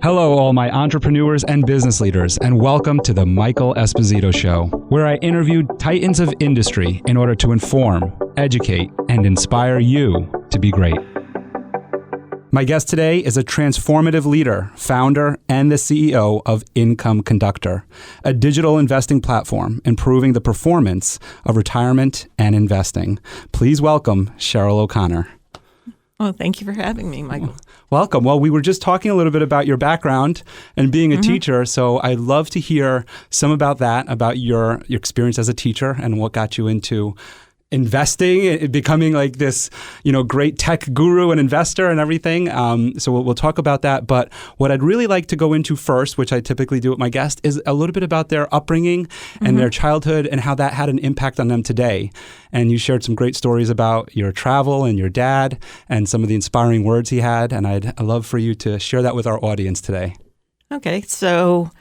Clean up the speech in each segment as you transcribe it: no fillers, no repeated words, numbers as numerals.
Hello, all my entrepreneurs and business leaders, and welcome to the Michael Esposito Show, where I interviewed titans of industry in order to inform, educate, and inspire you to be great. My guest today is a transformative leader, founder, and the CEO of Conductor, a digital investing platform improving the performance of retirement and investing. Please welcome Sheryl O'Connor. Well, thank you for having me, Michael. Welcome. Well, we were just talking a little bit about your background and being a teacher, so I'd love to hear some about that, about your experience as a teacher and what got you into investing, becoming like this, great tech guru and investor and everything. So we'll talk about that. But what I'd really like to go into first, which I typically do with my guests, is a little bit about their upbringing and their childhood and how that had an impact on them today. And you shared some great stories about your travel and your dad and some of the inspiring words he had. And I'd love for you to share that with our audience today. Okay, so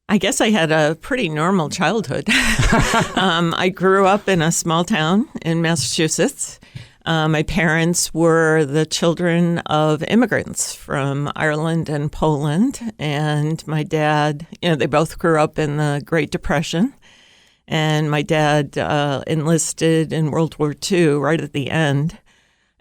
I guess I had a pretty normal childhood. I grew up in a small town in Massachusetts. My parents were the children of immigrants from Ireland and Poland. And my dad, they both grew up in the Great Depression. And my dad enlisted in World War II right at the end.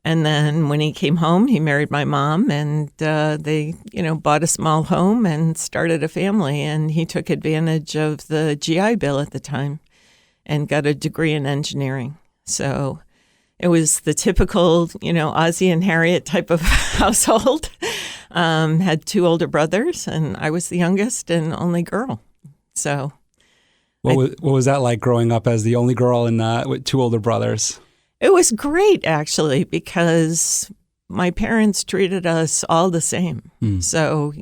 And then when he came home, he married my mom, and they, bought a small home and started a family. And he took advantage of the GI Bill at the time and got a degree in engineering. So it was the typical, Ozzie and Harriet type of household. Had two older brothers, and I was the youngest and only girl. So what was that like growing up as the only girl and with two older brothers? It was great, actually, because my parents treated us all the same. So,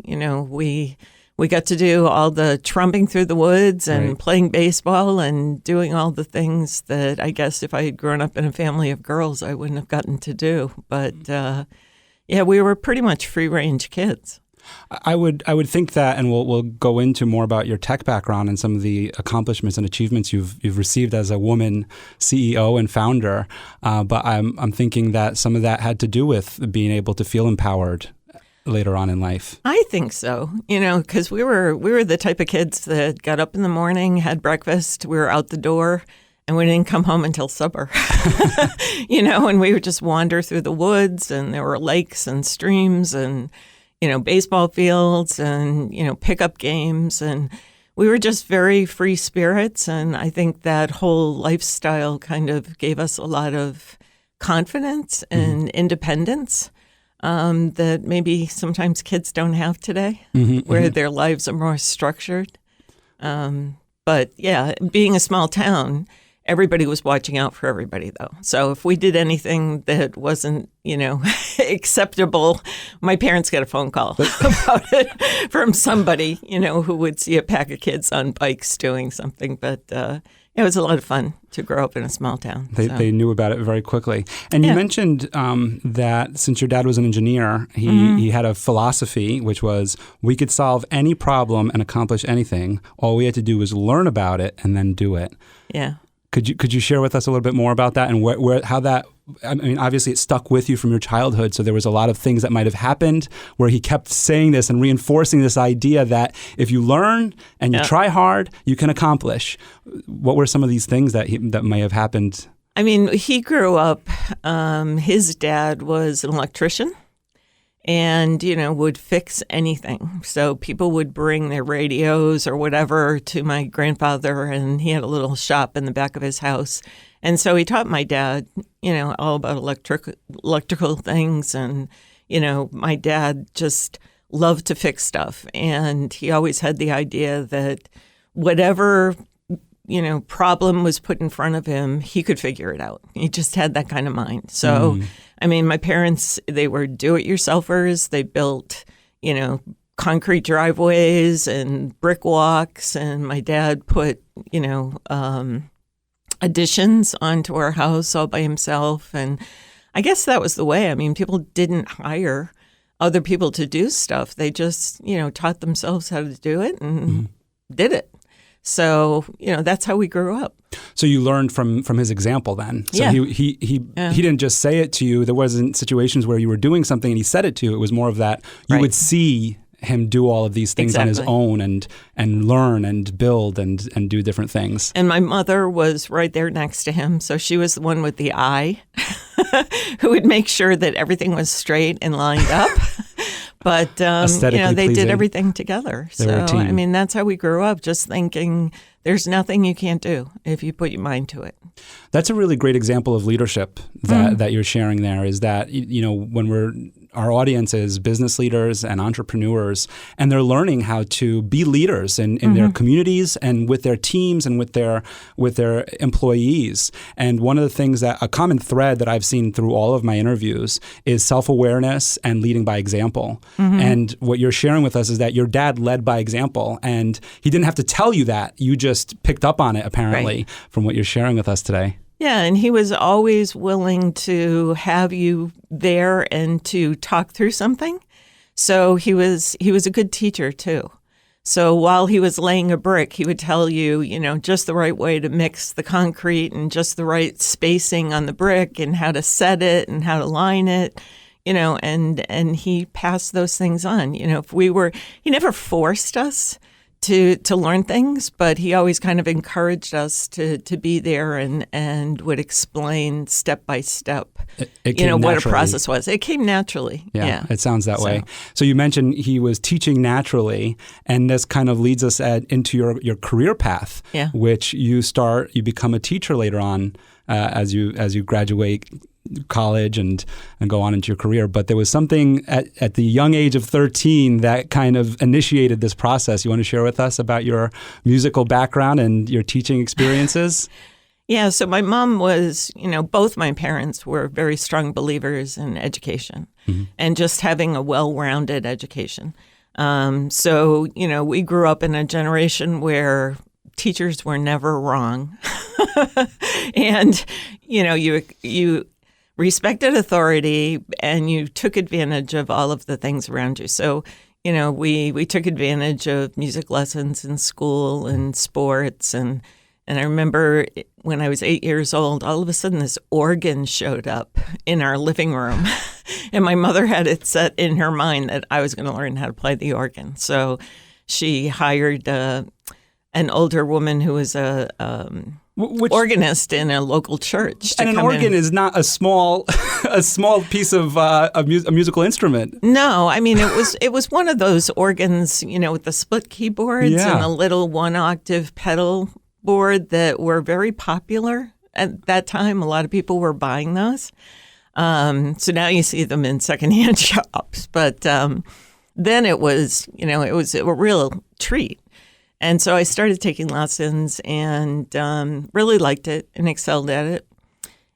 we got to do all the trumping through the woods and playing baseball and doing all the things that I guess if I had grown up in a family of girls, I wouldn't have gotten to do. But, we were pretty much free-range kids. I would think that, and we'll go into more about your tech background and some of the accomplishments and achievements you've received as a woman CEO and founder. But I'm thinking that some of that had to do with being able to feel empowered later on in life. I think so, because we were the type of kids that got up in the morning, had breakfast, we were out the door, and we didn't come home until supper. And we would just wander through the woods, and there were lakes and streams and baseball fields and, pickup games. And we were just very free spirits. And I think that whole lifestyle kind of gave us a lot of confidence and independence that maybe sometimes kids don't have today, where their lives are more structured. But yeah, being a small town, everybody was watching out for everybody, though. So if we did anything that wasn't, acceptable, my parents got a phone call about it from somebody, who would see a pack of kids on bikes doing something. But it was a lot of fun to grow up in a small town. They knew about it very quickly. And you mentioned that since your dad was an engineer, he had a philosophy, which was we could solve any problem and accomplish anything. All we had to do was learn about it and then do it. Yeah. Could you share with us a little bit more about that and how that, I mean, obviously it stuck with you from your childhood, so there was a lot of things that might have happened where he kept saying this and reinforcing this idea that if you learn and you try hard, you can accomplish. What were some of these things that may have happened? I mean, he grew up, his dad was an electrician. And, would fix anything. So people would bring their radios or whatever to my grandfather, and he had a little shop in the back of his house. And so he taught my dad, all about electrical things. And, my dad just loved to fix stuff. And he always had the idea that whatever problem was put in front of him, he could figure it out. He just had that kind of mind. So, I mean, my parents, they were do-it-yourselfers. They built, concrete driveways and brick walks. And my dad put, additions onto our house all by himself. And I guess that was the way. I mean, people didn't hire other people to do stuff. They just, taught themselves how to do it and did it. So, that's how we grew up. So you learned from his example then. So he didn't just say it to you. There wasn't situations where you were doing something and he said it to you. It was more of that you would see him do all of these things on his own and learn and build and do different things. And my mother was right there next to him. So she was the one with the eye who would make sure that everything was straight and lined up. But, they did everything together. They were a team. I mean, that's how we grew up, just thinking there's nothing you can't do if you put your mind to it. That's a really great example of leadership that you're sharing there, is that, when our audience is business leaders and entrepreneurs, and they're learning how to be leaders in their communities and with their teams and with their employees. And one of the things a common thread that I've seen through all of my interviews is self-awareness and leading by example. And what you're sharing with us is that your dad led by example, and he didn't have to tell you that. You just picked up on it, apparently, from what you're sharing with us today. Yeah, and he was always willing to have you there and to talk through something. So he was a good teacher too. So while he was laying a brick, he would tell you, just the right way to mix the concrete and just the right spacing on the brick and how to set it and how to line it, and he passed those things on. He never forced us to learn things, but he always kind of encouraged us to be there and would explain step by step, what a process was. It came naturally. Yeah. It sounds that way. So you mentioned he was teaching naturally, and this kind of leads us into your career path, which you become a teacher later on as you graduate college and go on into your career. But there was something at the young age of 13 that kind of initiated this process. You want to share with us about your musical background and your teaching experiences? Yeah, so my mom was, both my parents were very strong believers in education and just having a well-rounded education. So, we grew up in a generation where teachers were never wrong. And, you respected authority, and you took advantage of all of the things around you. So, we took advantage of music lessons in school and sports. And I remember when I was 8 years old, all of a sudden this organ showed up in our living room. And my mother had it set in her mind that I was going to learn how to play the organ. So she hired an older woman who was a organist in a local church. And an organ is not a small piece of a musical instrument. No, I mean it was one of those organs, with the split keyboards and a little one octave pedal board that were very popular at that time. A lot of people were buying those. So now you see them in secondhand shops, but then it was a real treat. And so I started taking lessons and really liked it and excelled at it.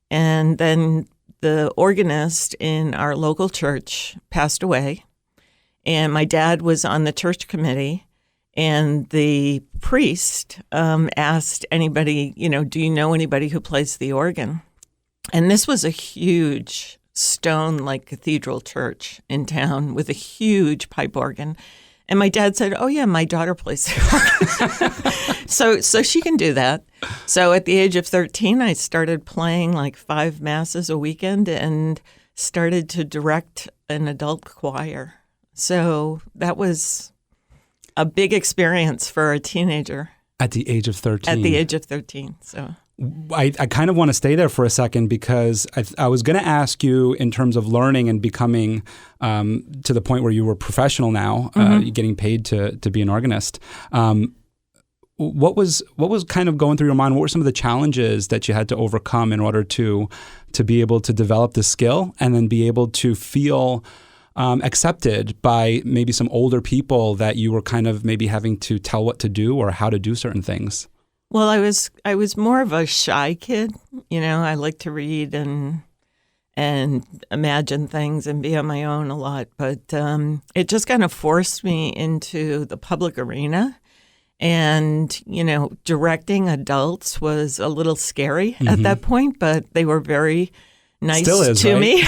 And then the organist in our local church passed away. And my dad was on the church committee. And the priest asked anybody, do you know anybody who plays the organ? And this was a huge stone-like cathedral church in town with a huge pipe organ. And my dad said, "Oh yeah, my daughter plays the organ." So she can do that. So at the age of 13, I started playing like 5 masses a weekend and started to direct an adult choir. So that was a big experience for a teenager. At the age of 13. At the age of 13. So I kind of want to stay there for a second, because I was going to ask you, in terms of learning and becoming to the point where you were professional now, getting paid to be an organist. What was kind of going through your mind? What were some of the challenges that you had to overcome in order to be able to develop the skill and then be able to feel accepted by maybe some older people that you were kind of maybe having to tell what to do or how to do certain things? Well, I was more of a shy kid. I like to read and imagine things and be on my own a lot. But it just kind of forced me into the public arena. And, directing adults was a little scary at that point, but they were very nice to me.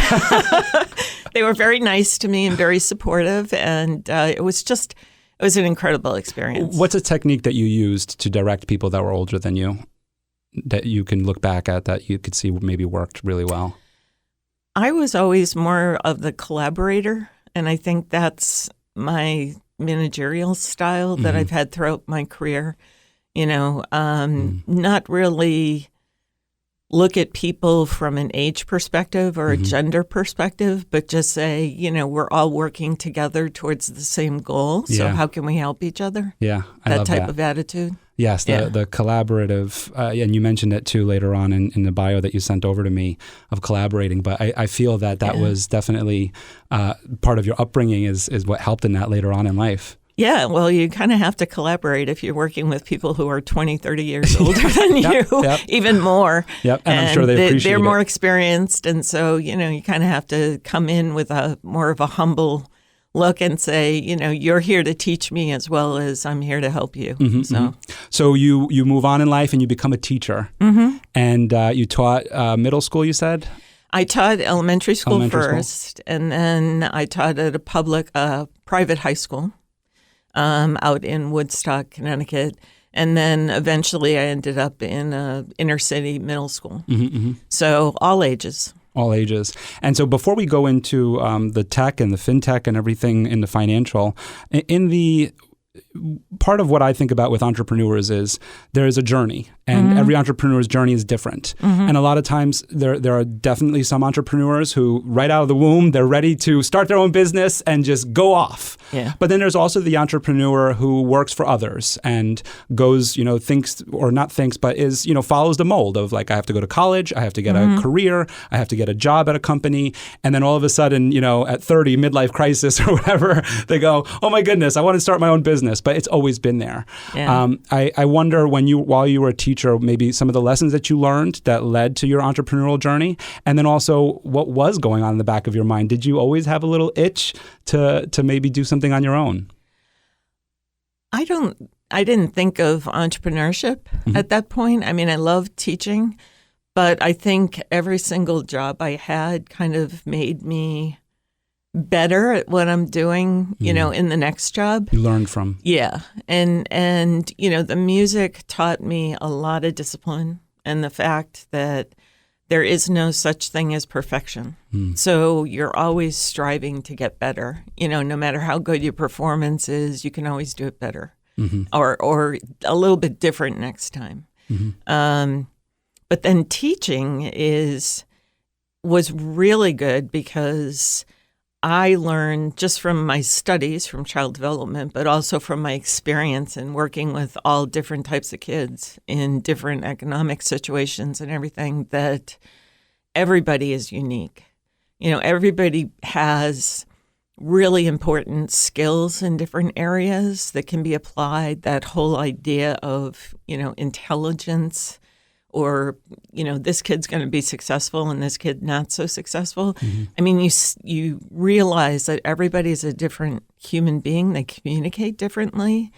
They were very nice to me and very supportive. And it was an incredible experience. What's a technique that you used to direct people that were older than you that you can look back at that you could see maybe worked really well? I was always more of the collaborator, and I think that's my managerial style that I've had throughout my career. Not really look at people from an age perspective or a gender perspective, but just say, we're all working together towards the same goal. So how can we help each other? Yeah, that type of attitude. Yes, the collaborative, and you mentioned it too later on in the bio that you sent over to me of collaborating. But I feel that was definitely part of your upbringing is what helped in that later on in life. Yeah, well, you kind of have to collaborate if you're working with people who are 20, 30 years older than you, even more. Yep, and I'm sure they appreciate it. They're more experienced, and so, you kind of have to come in with more of a humble look and say, you're here to teach me as well as I'm here to help you. So you move on in life and you become a teacher, and you taught middle school, you said? I taught elementary school first, and then I taught at a private high school. Out in Woodstock, Connecticut. And then eventually I ended up in a inner city middle school. So all ages. All ages. And so before we go into the tech and the fintech and everything in the financial, in the part of what I think about with entrepreneurs is there is a journey, and every entrepreneur's journey is different. And a lot of times there are definitely some entrepreneurs who right out of the womb, they're ready to start their own business and just go off. Yeah. But then there's also the entrepreneur who works for others and goes, thinks or not thinks, but is, follows the mold of like, I have to go to college, I have to get a career, I have to get a job at a company. And then all of a sudden, at 30, midlife crisis or whatever, they go, oh my goodness, I want to start my own business. But it's always been there. Yeah. I wonder while you were a teacher, maybe some of the lessons that you learned that led to your entrepreneurial journey, and then also what was going on in the back of your mind. Did you always have a little itch to maybe do something on your own? I didn't think of entrepreneurship at that point. I mean, I loved teaching, but I think every single job I had kind of made me better at what I'm doing, in the next job. You learned from. Yeah. And the music taught me a lot of discipline and the fact that there is no such thing as perfection. So you're always striving to get better. No matter how good your performance is, you can always do it better or a little bit different next time. But then teaching was really good because I learned just from my studies from child development, but also from my experience in working with all different types of kids in different economic situations and everything, that everybody is unique. Everybody has really important skills in different areas that can be applied. That whole idea of, intelligence, or, this kid's going to be successful and this kid not so successful. I mean, you realize that everybody's a different human being. They communicate differently,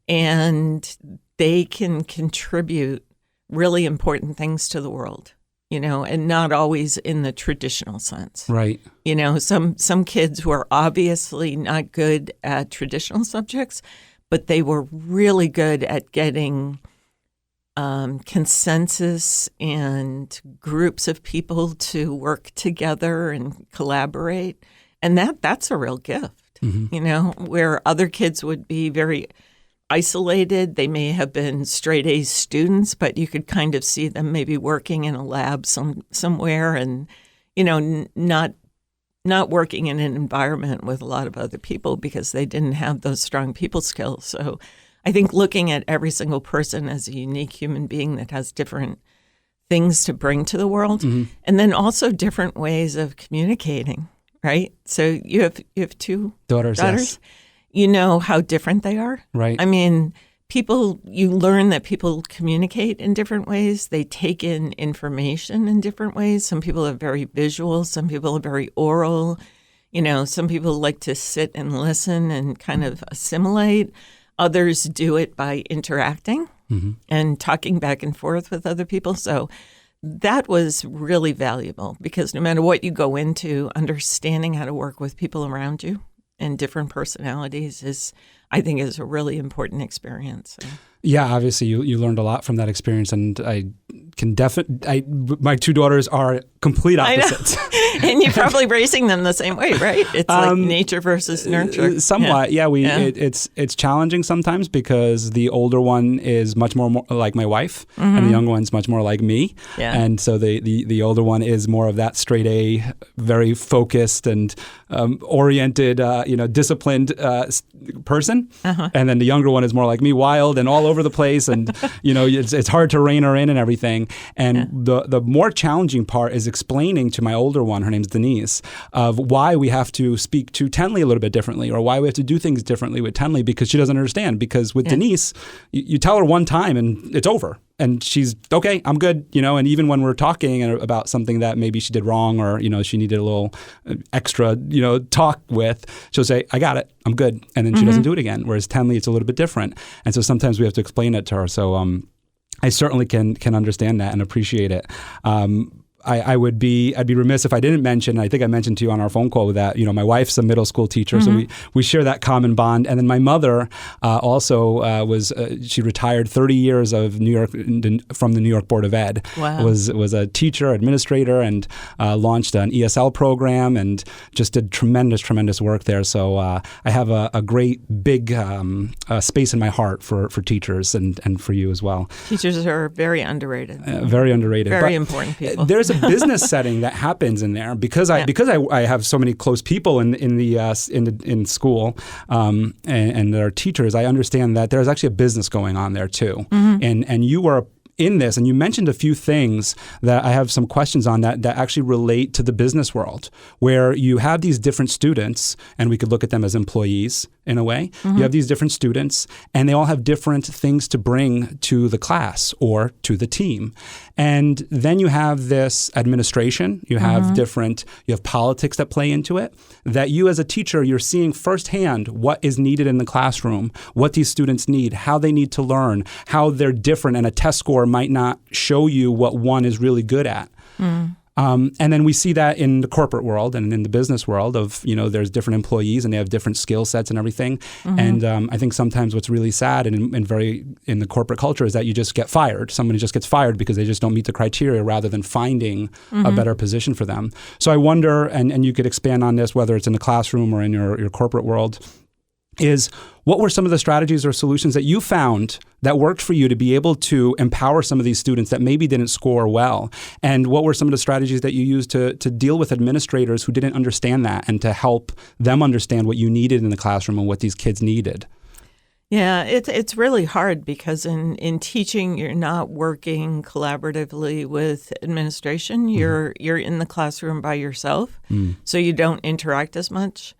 and they can contribute really important things to the world, and not always in the traditional sense. Right. Some kids who are obviously not good at traditional subjects, but they were really good at getting consensus and groups of people to work together and collaborate. And that's a real gift, where other kids would be very isolated. They may have been straight A students, but you could kind of see them maybe working in a lab somewhere and, not working in an environment with a lot of other people because they didn't have those strong people skills. So I think looking at every single person as a unique human being that has different things to bring to the world, and then also different ways of communicating, right? So you have two daughters. Yes. You know how different they are. Right. I mean, you learn that people communicate in different ways. They take in information in different ways. Some people are very visual. Some people are very oral. Some people like to sit and listen and kind of assimilate. Others do it by interacting and talking back and forth with other people. So that was really valuable because no matter what you go into, understanding how to work with people around you and different personalities I think is a really important experience. So. Yeah, obviously you learned a lot from that experience, and I can my two daughters are complete opposites. And you're probably raising them the same way, right? It's like nature versus nurture. Somewhat, yeah. It's challenging sometimes because the older one is much more like my wife, and the younger one's much more like me. Yeah. And so the older one is more of that straight A, very focused and oriented, disciplined person. And then the younger one is more like me, wild and all over the place, and it's hard to rein her in and everything. And the more challenging part is explaining to my older one, her name's Denise, of why we have to speak to Tenley a little bit differently, or why we have to do things differently with Tenley, because she doesn't understand. Because with Denise, you tell her one time and it's over. And she's, okay, I'm good, and even when we're talking about something that maybe she did wrong, or, she needed a little extra, talk with, she'll say, I got it, I'm good. And then she doesn't do it again. Whereas Tenley, it's a little bit different. And so sometimes we have to explain it to her. So I certainly can understand that and appreciate it. I'd be remiss if I didn't mention, I think I mentioned to you on our phone call that, my wife's a middle school teacher, so we share that common bond. And then my mother also she retired 30 years of from the New York Board of Ed. Wow. Was a teacher, administrator, and launched an ESL program and just did tremendous work there. So I have a great big space in my heart for teachers and for you as well. Teachers are very underrated. Very underrated. Very important people. There's a business setting that happens in there because I have so many close people in school and there are teachers. I understand that there's actually a business going on there too, and you are in this, and you mentioned a few things that I have some questions on that actually relate to the business world, where you have these different students, and we could look at them as employees in a way. You have these different students, and they all have different things to bring to the class or to the team. And then you have this administration, you have you have politics that play into it, that you as a teacher, you're seeing firsthand what is needed in the classroom, what these students need, how they need to learn, how they're different, and a test score might not show you what one is really good at. And then we see that in the corporate world and in the business world of, there's different employees and they have different skill sets and everything. And I think sometimes what's really sad and very in the corporate culture is that you just get fired. Somebody just gets fired because they just don't meet the criteria rather than finding a better position for them. So I wonder, and you could expand on this, whether it's in the classroom or in your corporate world, is what were some of the strategies or solutions that you found that worked for you to be able to empower some of these students that maybe didn't score well? And what were some of the strategies that you used to deal with administrators who didn't understand that and to help them understand what you needed in the classroom and what these kids needed? Yeah, it's really hard because in teaching, you're not working collaboratively with administration. You're in the classroom by yourself, so you don't interact as much.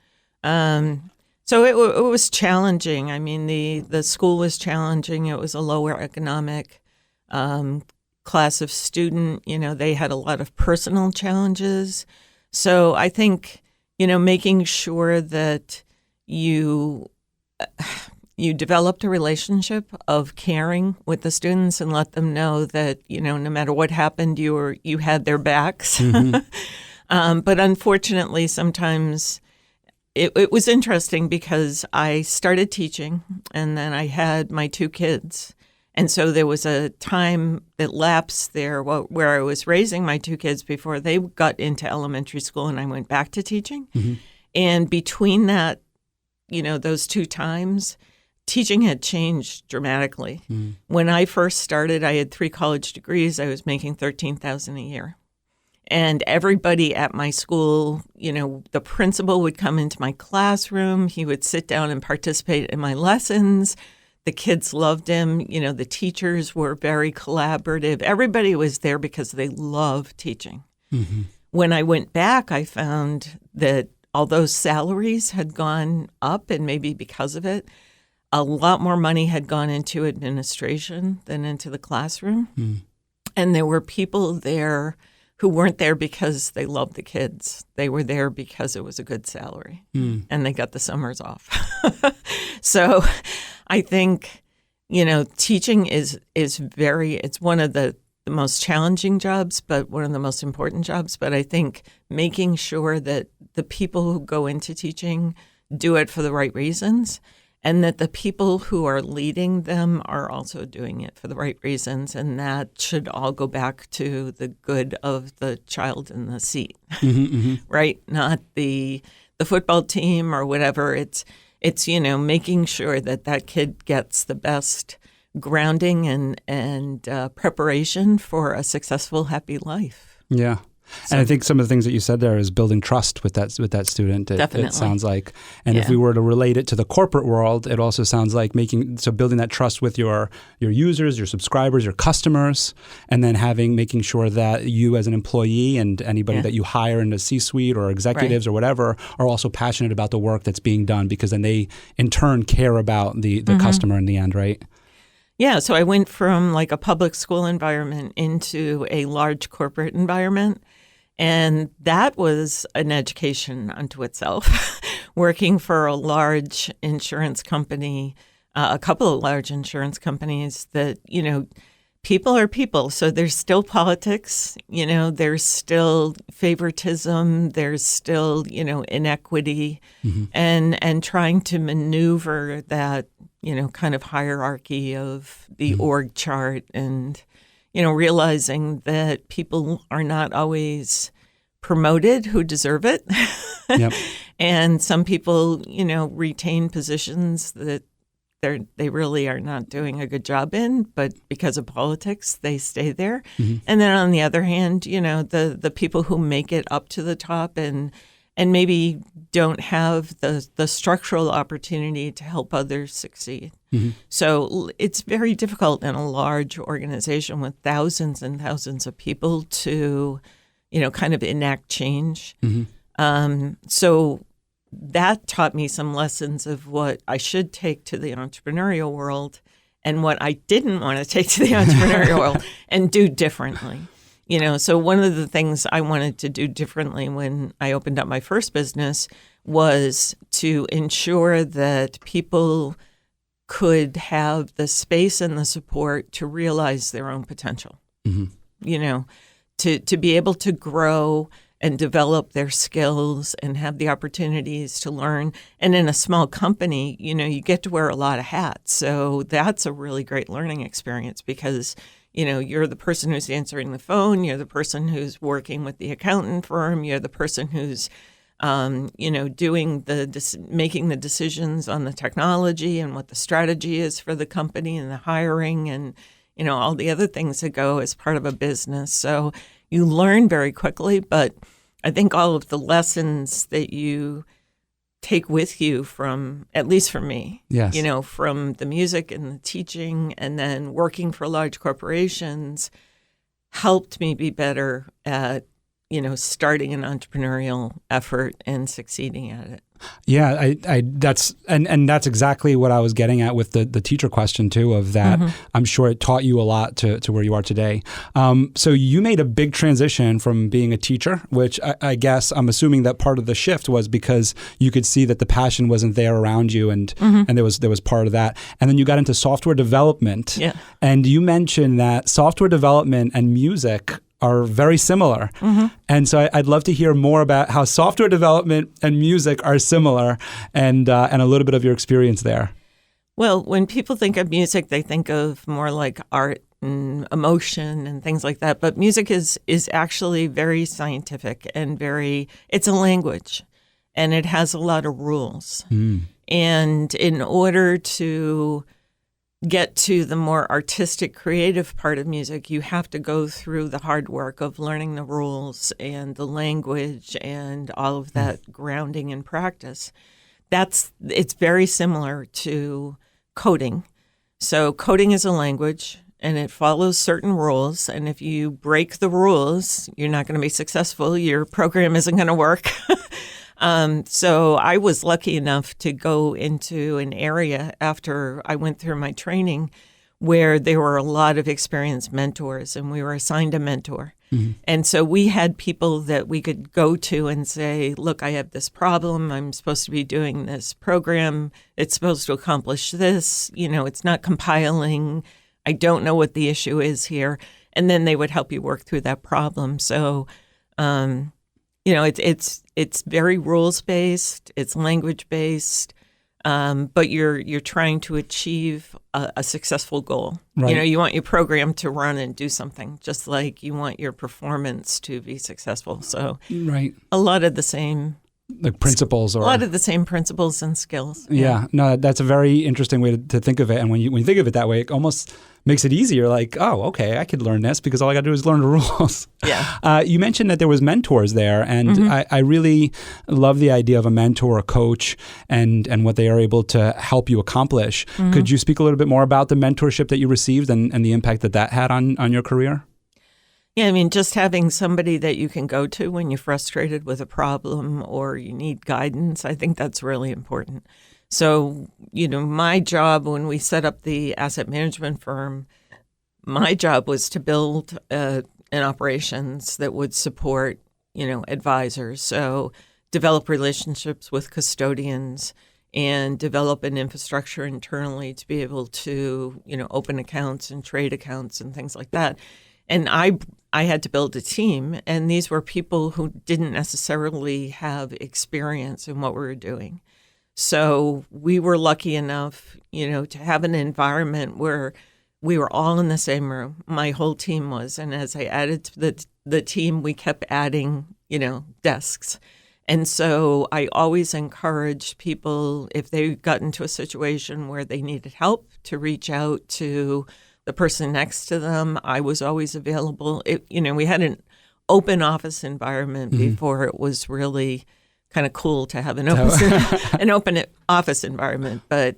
So it was challenging. I mean, the school was challenging. It was a lower economic class of student. They had a lot of personal challenges. So I think, making sure that you developed a relationship of caring with the students and let them know that, no matter what happened, you had their backs. But unfortunately, sometimes it was interesting because I started teaching and then I had my two kids. And so there was a time that lapsed there where I was raising my two kids before they got into elementary school and I went back to teaching. And between that, those two times, teaching had changed dramatically. When I first started, I had 3 college degrees. I was making $13,000 a year. And everybody at my school, the principal would come into my classroom. He would sit down and participate in my lessons. The kids loved him. The teachers were very collaborative. Everybody was there because they loved teaching. When I went back, I found that although salaries had gone up, and maybe because of it, a lot more money had gone into administration than into the classroom. And there were people there who weren't there because they loved the kids. They were there because it was a good salary and they got the summers off. So I think, teaching is it's one of the most challenging jobs, but one of the most important jobs. But I think making sure that the people who go into teaching do it for the right reasons and that the people who are leading them are also doing it for the right reasons, and that should all go back to the good of the child in the seat, right? Not the football team or whatever. It's making sure that kid gets the best grounding and preparation for a successful, happy life. Yeah. And I think some of the things that you said there is building trust with that student. Definitely. It sounds like. And if we were to relate it to the corporate world, it also sounds like building that trust with your users, your subscribers, your customers, and then making sure that you as an employee and anybody that you hire in the C-suite or executives or whatever are also passionate about the work that's being done, because then they in turn care about the customer in the end, right? Yeah, so I went from like a public school environment into a large corporate environment. And that was an education unto itself, working for a large insurance company, a couple of large insurance companies that, people are people. So there's still politics, there's still favoritism, there's still, inequity, and trying to maneuver that, kind of hierarchy of the org chart, and realizing that people are not always promoted who deserve it. Yep. And some people, retain positions that they really are not doing a good job in, but because of politics, they stay there. And then on the other hand, the people who make it up to the top and maybe don't have the structural opportunity to help others succeed. So it's very difficult in a large organization with thousands and thousands of people to, kind of enact change. So that taught me some lessons of what I should take to the entrepreneurial world and what I didn't want to take to the entrepreneurial world and do differently. So one of the things I wanted to do differently when I opened up my first business was to ensure that people could have the space and the support to realize their own potential, to be able to grow and develop their skills and have the opportunities to learn. And in a small company, you get to wear a lot of hats. So that's a really great learning experience because you're the person who's answering the phone. You're the person who's working with the accountant firm. You're the person who's, making the decisions on the technology and what the strategy is for the company and the hiring and, all the other things that go as part of a business. So you learn very quickly, but I think all of the lessons that you take with you from, at least for me, from the music and the teaching and then working for large corporations helped me be better at, starting an entrepreneurial effort and succeeding at it. Yeah, that's exactly what I was getting at with the teacher question too, of that. I'm sure it taught you a lot to where you are today. So you made a big transition from being a teacher, which I guess I'm assuming that part of the shift was because you could see that the passion wasn't there around you, and there was part of that. And then you got into software development. Yeah. And you mentioned that software development and music are very similar. And so I'd love to hear more about how software development and music are similar and a little bit of your experience there. Well, when people think of music, they think of more like art and emotion and things like that. But music is actually very scientific and it's a language, and it has a lot of rules. And in order to get to the more artistic, creative part of music, you have to go through the hard work of learning the rules and the language and all of that grounding and practice. It's very similar to coding. So coding is a language, and it follows certain rules. And if you break the rules, you're not going to be successful. Your program isn't going to work. So I was lucky enough to go into an area after I went through my training where there were a lot of experienced mentors, and we were assigned a mentor. And so we had people that we could go to and say, look, I have this problem. I'm supposed to be doing this program. It's supposed to accomplish this. It's not compiling. I don't know what the issue is here. And then they would help you work through that problem. So, it's very rules-based. It's language-based. but you're trying to achieve a successful goal. Right. You know, you want your program to run and do something, just like you want your performance to be successful. So Right. a lot of the same Like principles, or a lot of the same principles and skills. Yeah, no, that's a very interesting way to think of it. And when you think of it that way, it almost makes it easier. Like, oh, okay, I could learn this because all I got to do is learn the rules. Yeah. You mentioned that there was mentors there, and I really love the idea of a mentor, a coach, and what they are able to help you accomplish. Could you speak a little bit more about the mentorship that you received and the impact that had on your career? Yeah, I mean, just having somebody that you can go to when you're frustrated with a problem or you need guidance, I think that's really important. So, you know, my job when we set up the asset management firm, my job was to build an operations that would support, you know, advisors. So develop relationships with custodians and develop an infrastructure internally to be able to, you know, open accounts and trade accounts and things like that. And I had to build a team, and these were people who didn't necessarily have experience in what we were doing. So we were lucky enough, you know, to have an environment where we were all in the same room. My whole team was, and as I added to the team, we kept adding, you know, desks. And so I always encourage people, if they got into a situation where they needed help, to reach out to the person next to them. I was always available. You know, we had an open office environment before it was really kind of cool to have an open office environment. But,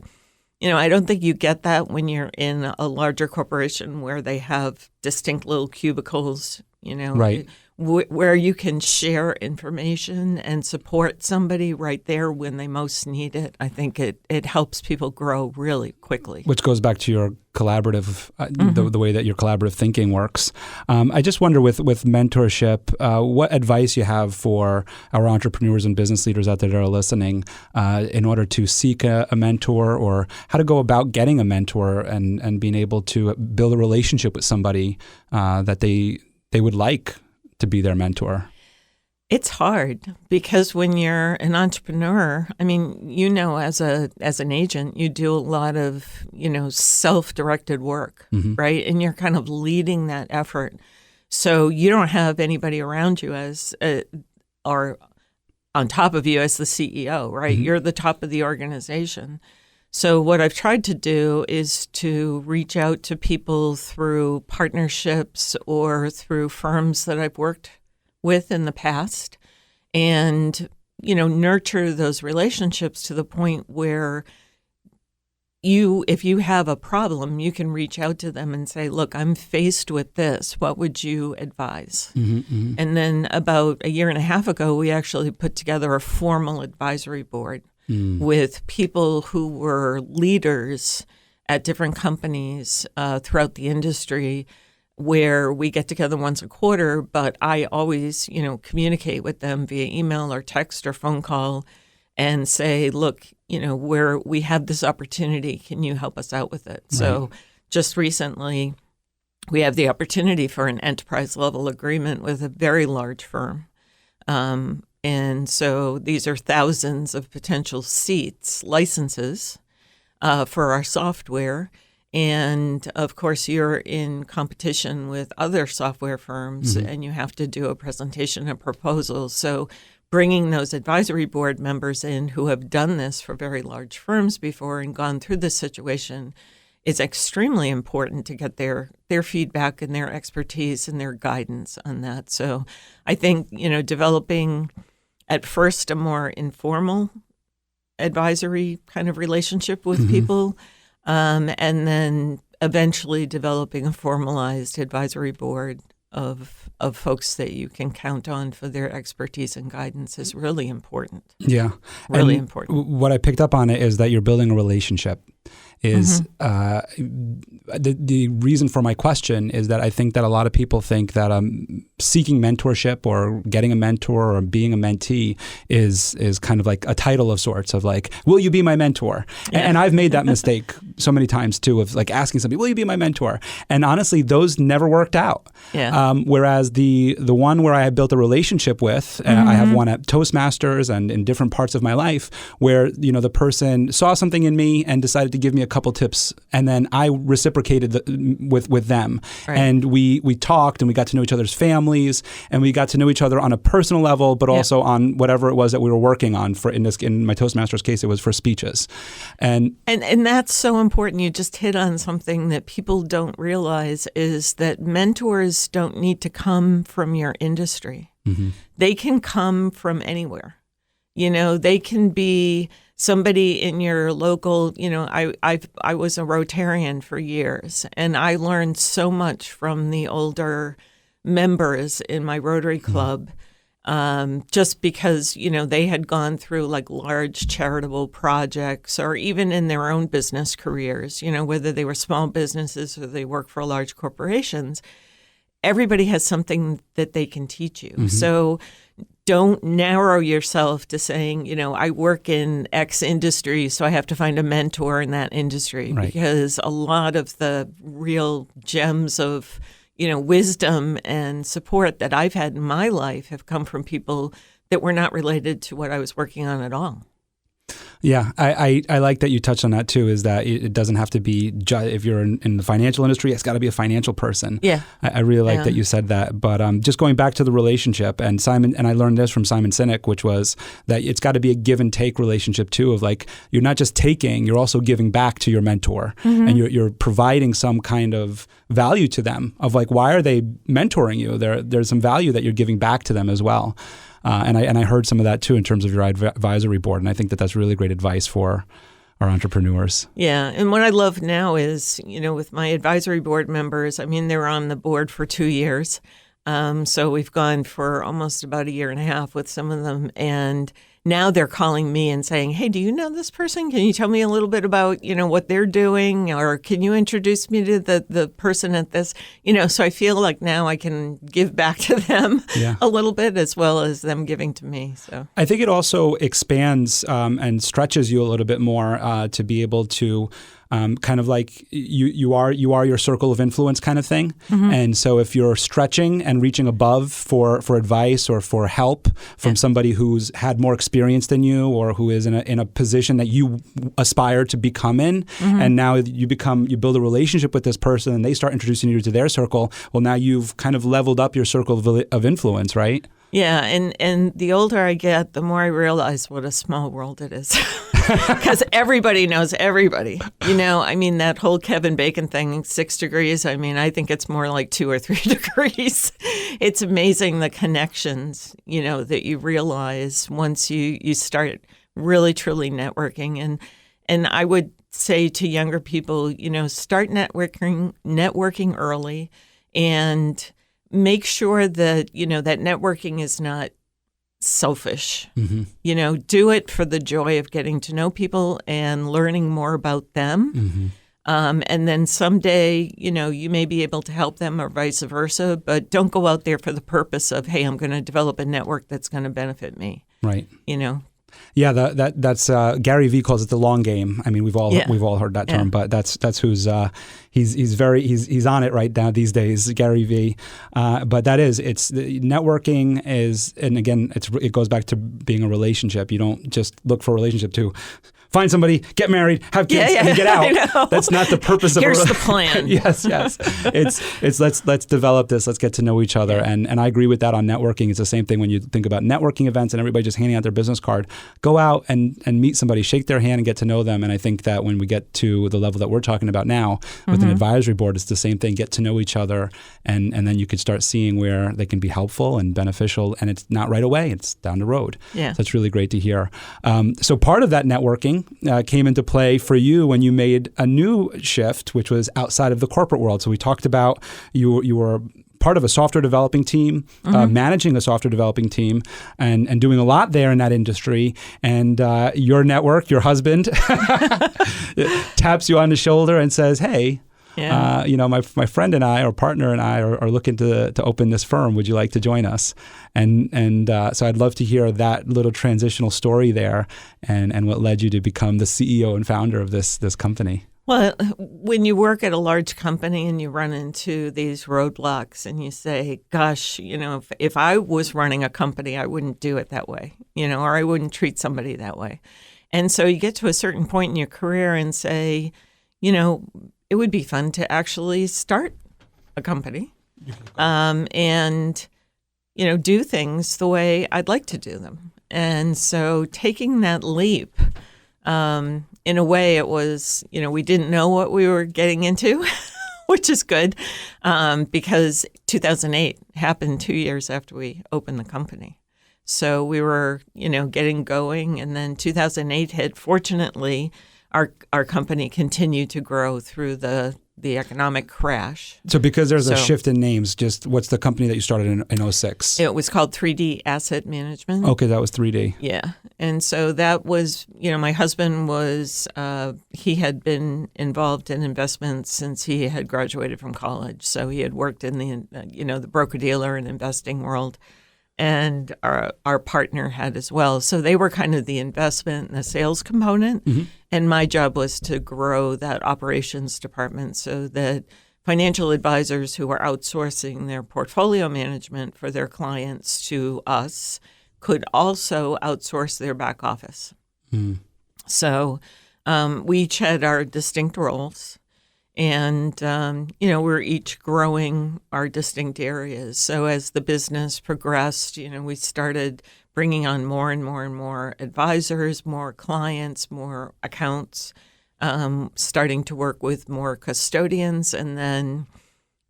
you know, I don't think you get that when you're in a larger corporation where they have distinct little cubicles, you know, Right. Where you can share information and support somebody right there when they most need it. I think it helps people grow really quickly. Which goes back to your collaborative, the way that your collaborative thinking works. I just wonder with mentorship, what advice you have for our entrepreneurs and business leaders out there that are listening in order to seek a mentor, or how to go about getting a mentor and being able to build a relationship with somebody that they would like to be their mentor. It's hard because when you're an entrepreneur, I mean, you know, as an agent, you do a lot of, you know, self-directed work, right? And you're kind of leading that effort. So you don't have anybody around you or on top of you as the CEO, right? You're the top of the organization. So what I've tried to do is to reach out to people through partnerships or through firms that I've worked with in the past and, you know, nurture those relationships to the point where if you have a problem, you can reach out to them and say, look, I'm faced with this. What would you advise? And then about a year and a half ago, we actually put together a formal advisory board with people who were leaders at different companies throughout the industry, where we get together once a quarter, but I always, you know, communicate with them via email or text or phone call and say, look, you know, we have this opportunity. Can you help us out with it? Right. So just recently, we have the opportunity for an enterprise level agreement with a very large firm. And so these are thousands of potential seats, licenses for our software. And of course, you're in competition with other software firms and you have to do a presentation and proposal. So bringing those advisory board members in who have done this for very large firms before and gone through this situation is extremely important to get their feedback and their expertise and their guidance on that. So I think, you know, developing at first a more informal advisory kind of relationship with people, and then eventually developing a formalized advisory board of folks that you can count on for their expertise and guidance is really important. Yeah. Really and important. What I picked up on it is that you're building a relationship. The reason for my question is that I think that a lot of people think that seeking mentorship or getting a mentor or being a mentee is kind of like a title of sorts of like, will you be my mentor? Yeah. And I've made that mistake so many times too of like asking somebody, will you be my mentor? And honestly, those never worked out. Yeah. Whereas the one where I had built a relationship with, I have one at Toastmasters and in different parts of my life where, the person saw something in me and decided to give me a couple tips, and then I reciprocated with them. Right. And we talked and we got to know each other's families, and we got to know each other on a personal level, but also on whatever it was that we were working on. In my Toastmasters case, it was for speeches, and that's so important. You just hit on something that people don't realize is that mentors don't need to come from your industry. Mm-hmm. They can come from anywhere. They can be somebody in your local. I was a Rotarian for years, and I learned so much from the older members in my Rotary Club, just because, they had gone through like large charitable projects or even in their own business careers, whether they were small businesses or they work for large corporations. Everybody has something that they can teach you. Mm-hmm. So don't narrow yourself to saying, I work in X industry, so I have to find a mentor in that industry, right? Because a lot of the real gems of wisdom and support that I've had in my life have come from people that were not related to what I was working on at all. Yeah, I like that you touched on that too, is that it doesn't have to be, if you're in the financial industry, it's got to be a financial person. Yeah. I really like that you said that. But just going back to the relationship, and I learned this from Simon Sinek, which was that it's got to be a give and take relationship too, of like, you're not just taking, you're also giving back to your mentor. Mm-hmm. And you're providing some kind of value to them of like, why are they mentoring you? There's some value that you're giving back to them as well. And I heard some of that too in terms of your advisory board, and I think that's really great advice for our entrepreneurs. Yeah, and what I love now is, with my advisory board members, they're on the board for 2 years, so we've gone for almost about 1.5 years with some of them, and now they're calling me and saying, hey, do you know this person? Can you tell me a little bit about, what they're doing? Or can you introduce me to the person at this? So I feel like now I can give back to them a little bit as well as them giving to me. So I think it also expands and stretches you a little bit more to be able to kind of like you are your circle of influence kind of thing. Mm-hmm. And so if you're stretching and reaching above for advice or for help from somebody who's had more experience than you or who is in a position that you aspire to become in, mm-hmm. and now you build a relationship with this person and they start introducing you to their circle, well, now you've kind of leveled up your circle of influence, right? Yeah, and the older I get, the more I realize what a small world it is. Because everybody knows everybody. That whole Kevin Bacon thing, 6 degrees, I think it's more like 2 or 3 degrees. It's amazing the connections, that you realize once you start really, truly networking. And I would say to younger people, start networking early, and make sure that, that networking is not selfish. Mm-hmm. Do it for the joy of getting to know people and learning more about them. Mm-hmm. And then someday, you may be able to help them or vice versa, but don't go out there for the purpose of, hey, I'm going to develop a network that's going to benefit me. Right. Yeah, that's Gary Vee calls it the long game. We've all heard that term, but that's who's he's on it right now these days, Gary Vee. But it's networking is, and again, it goes back to being a relationship. You don't just look for a relationship to find somebody, get married, have kids, and get out. That's not the purpose of Here's the plan. Yes. It's let's develop this. Let's get to know each other. And I agree with that on networking. It's the same thing when you think about networking events and everybody just handing out their business card. Go out and meet somebody, shake their hand and get to know them. And I think that when we get to the level that we're talking about now with an advisory board, it's the same thing. Get to know each other, and then you could start seeing where they can be helpful and beneficial. And it's not right away. It's down the road. Yeah. So it's really great to hear. So part of that networking came into play for you when you made a new shift, which was outside of the corporate world. So we talked about you were part of a software developing team, managing a software developing team, and doing a lot there in that industry. And your network, your husband, taps you on the shoulder and says, hey, Yeah. My friend and I, our partner and I, are looking to open this firm. Would you like to join us? And so I'd love to hear that little transitional story there, and what led you to become the CEO and founder of this company. Well, when you work at a large company and you run into these roadblocks and you say, gosh, if I was running a company, I wouldn't do it that way, or I wouldn't treat somebody that way. And so you get to a certain point in your career and say, it would be fun to actually start a company and, do things the way I'd like to do them. And so taking that leap, in a way, it was, we didn't know what we were getting into, which is good, because 2008 happened 2 years after we opened the company. So we were, getting going, and then 2008 hit. Fortunately, our company continued to grow through the economic crash. So because there's a shift in names, just what's the company that you started in 06? It was called 3D Asset Management. Okay, that was 3D. Yeah. And so that was, my husband was, he had been involved in investments since he had graduated from college. So he had worked in the broker-dealer and investing world. And our partner had as well. So they were kind of the investment and the sales component. Mm-hmm. And my job was to grow that operations department so that financial advisors who were outsourcing their portfolio management for their clients to us could also outsource their back office. Mm. So we each had our distinct roles. And, we're each growing our distinct areas. So as the business progressed, we started bringing on more and more and more advisors, more clients, more accounts, starting to work with more custodians. And then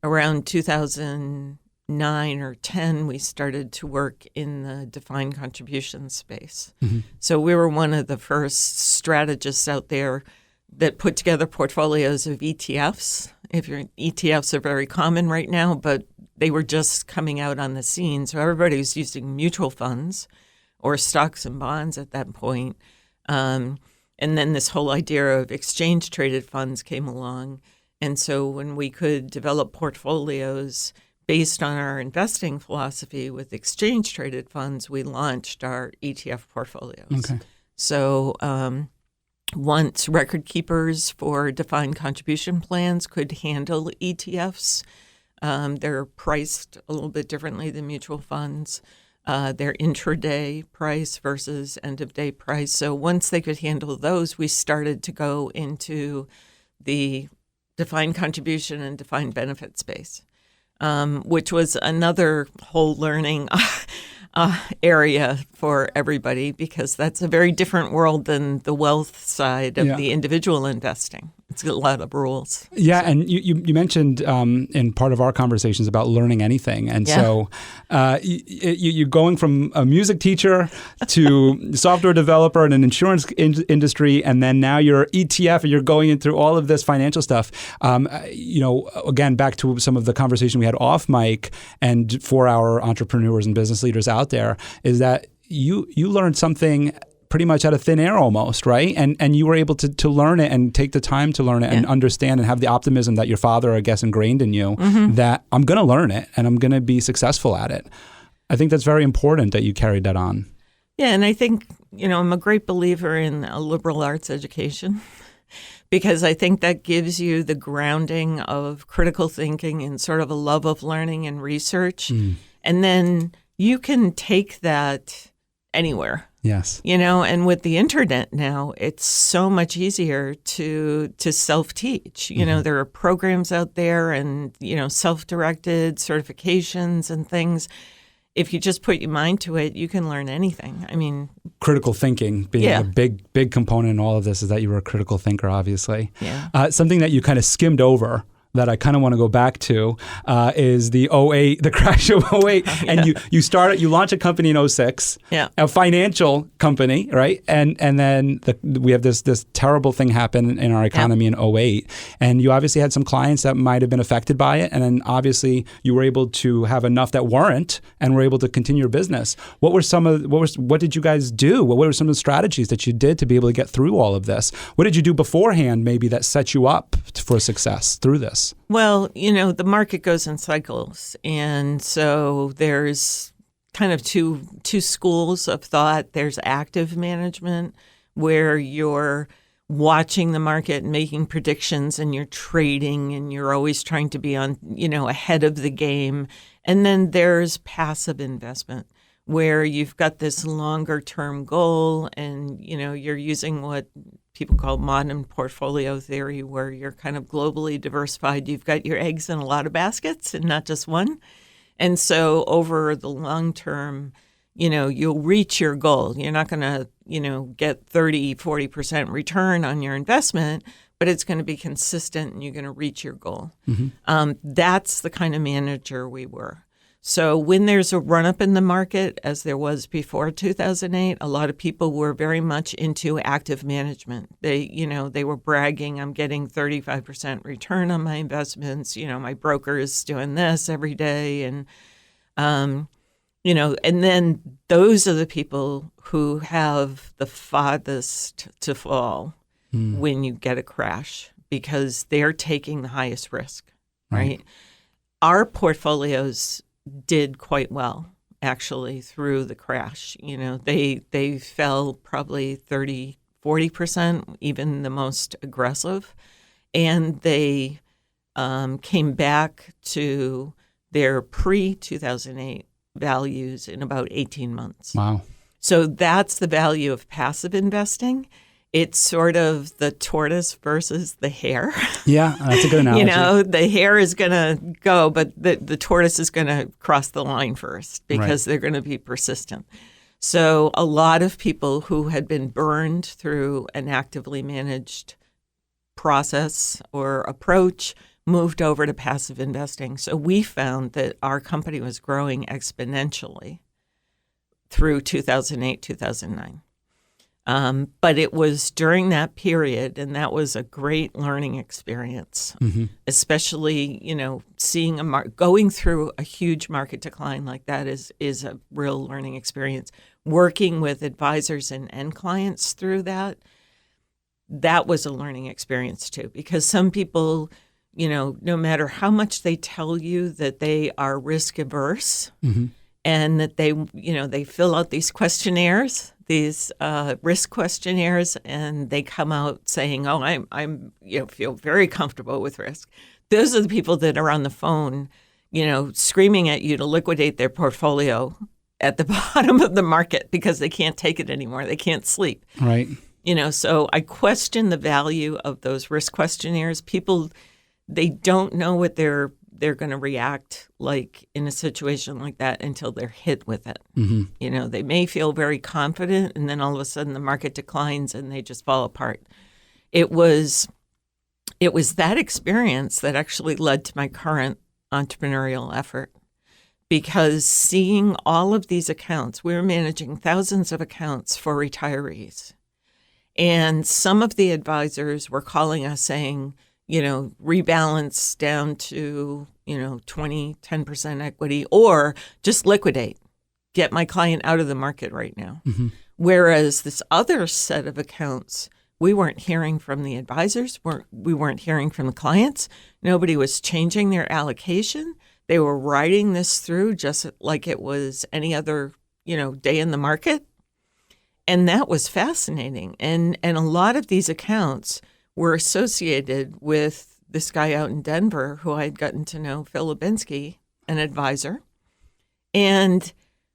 around 2009 or 10, we started to work in the defined contribution space. Mm-hmm. So we were one of the first strategists out there that put together portfolios of ETFs. ETFs are very common right now, but they were just coming out on the scene. So everybody was using mutual funds or stocks and bonds at that point. And then this whole idea of exchange-traded funds came along. And so when we could develop portfolios based on our investing philosophy with exchange-traded funds, we launched our ETF portfolios. Okay. So once record keepers for defined contribution plans could handle ETFs, they're priced a little bit differently than mutual funds. They're intraday price versus end-of-day price. So once they could handle those, we started to go into the defined contribution and defined benefit space, which was another whole learning area for everybody, because that's a very different world than the wealth side of the individual investing. It's a lot of rules. Yeah, so. And you mentioned in part of our conversations about learning anything. And so you're going from a music teacher to software developer in an insurance industry, and then now you're ETF and you're going in through all of this financial stuff. Again, back to some of the conversation we had off mic, and for our entrepreneurs and business leaders out there, is that you learned something pretty much out of thin air almost, right? And you were able to learn it and take the time to learn it and understand and have the optimism that your father, I guess, ingrained in you, that I'm going to learn it and I'm going to be successful at it. I think that's very important that you carried that on. Yeah, and I think, I'm a great believer in a liberal arts education, because I think that gives you the grounding of critical thinking and sort of a love of learning and research. And then you can take that anywhere. Yes. And with the internet now, it's so much easier to self-teach. There are programs out there and, self-directed certifications and things. If you just put your mind to it, you can learn anything. I mean, critical thinking being a big component in all of this is that you were a critical thinker, obviously. Yeah. Something that you kind of skimmed over that I kind of want to go back to is the '08, the crash of '08. Yeah. And you launch a company in '06, a financial company, right? And then we have this terrible thing happen in our economy in '08. And you obviously had some clients that might have been affected by it. And then obviously you were able to have enough that weren't and were able to continue your business. What did you guys do? What were some of the strategies that you did to be able to get through all of this? What did you do beforehand maybe that set you up for success through this? Well, the market goes in cycles. And so there's kind of two schools of thought. There's active management, where you're watching the market and making predictions, and you're trading, and you're always trying to be on, ahead of the game. And then there's passive investment, where you've got this longer term goal, and, you're using what people call modern portfolio theory, where you're kind of globally diversified. You've got your eggs in a lot of baskets and not just one. And so over the long term, you'll reach your goal. You're not going to, get 30, 40% return on your investment, but it's going to be consistent and you're going to reach your goal. Mm-hmm. That's the kind of manager we were. So when there's a run-up in the market, as there was before 2008, a lot of people were very much into active management. They were bragging, I'm getting 35% return on my investments. My broker is doing this every day. And, and then those are the people who have the farthest to fall when you get a crash, because they're taking the highest risk, right? Our portfolios did quite well, actually, through the crash. They fell probably 30, 40%, even the most aggressive. And they came back to their pre-2008 values in about 18 months. Wow. So that's the value of passive investing. It's sort of the tortoise versus the hare. Yeah, that's a good analogy. The hare is going to go, but the tortoise is going to cross the line first, because they're going to be persistent. So a lot of people who had been burned through an actively managed process or approach moved over to passive investing. So we found that our company was growing exponentially through 2008, 2009. But it was during that period, and that was a great learning experience, especially, seeing going through a huge market decline like that is a real learning experience. Working with advisors and end clients through that was a learning experience too, because some people, no matter how much they tell you that they are risk averse, and that they fill out these questionnaires, these risk questionnaires, and they come out saying, "Oh, I'm feel very comfortable with risk." Those are the people that are on the phone, screaming at you to liquidate their portfolio at the bottom of the market because they can't take it anymore. They can't sleep. Right. So I question the value of those risk questionnaires. People, they don't know what they're going to react like in a situation like that until they're hit with it. Mm-hmm. They may feel very confident, and then all of a sudden the market declines and they just fall apart. It was that experience that actually led to my current entrepreneurial effort, because seeing all of these accounts, we were managing thousands of accounts for retirees. And some of the advisors were calling us saying, rebalance down to, 10% equity, or just liquidate, get my client out of the market right now. Mm-hmm. Whereas this other set of accounts, we weren't hearing from the advisors, we weren't hearing from the clients. Nobody was changing their allocation. They were riding this through just like it was any other, day in the market. And that was fascinating. And a lot of these accounts were associated with this guy out in Denver who I had gotten to know, Phil Lubinsky, an advisor. And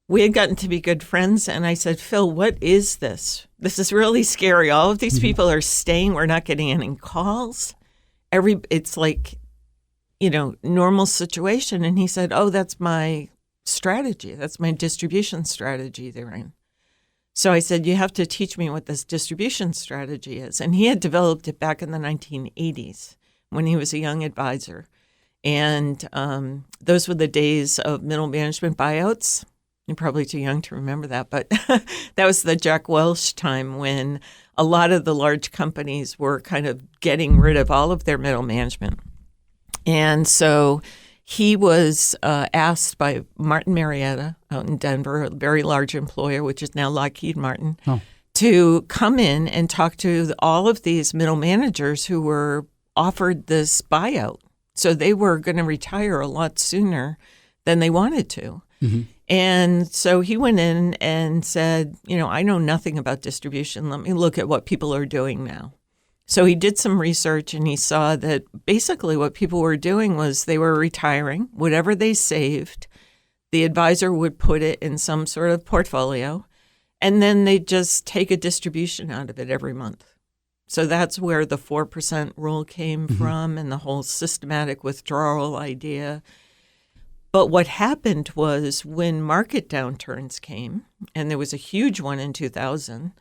we had gotten to be good friends. And I said, "Phil, what is this? This is really scary. All of these people are staying. We're not getting any calls. It's like, normal situation." And he said, "Oh, that's my strategy. That's my distribution strategy they're in." So I said, "You have to teach me what this distribution strategy is." And he had developed it back in the 1980s. when he was a young advisor. And those were the days of middle management buyouts. You're probably too young to remember that, but that was the Jack Welch time when a lot of the large companies were kind of getting rid of all of their middle management. And so he was asked by Martin Marietta out in Denver, a very large employer, which is now Lockheed Martin, to come in and talk to all of these middle managers who were offered this buyout. So they were going to retire a lot sooner than they wanted to. Mm-hmm. And so he went in and said, I know nothing about distribution. Let me look at what people are doing now. So he did some research and he saw that basically what people were doing was they were retiring. Whatever they saved, the advisor would put it in some sort of portfolio, and then they'd just take a distribution out of it every month. So that's where the 4% rule came from and the whole systematic withdrawal idea. But what happened was when market downturns came, and there was a huge one in 2000,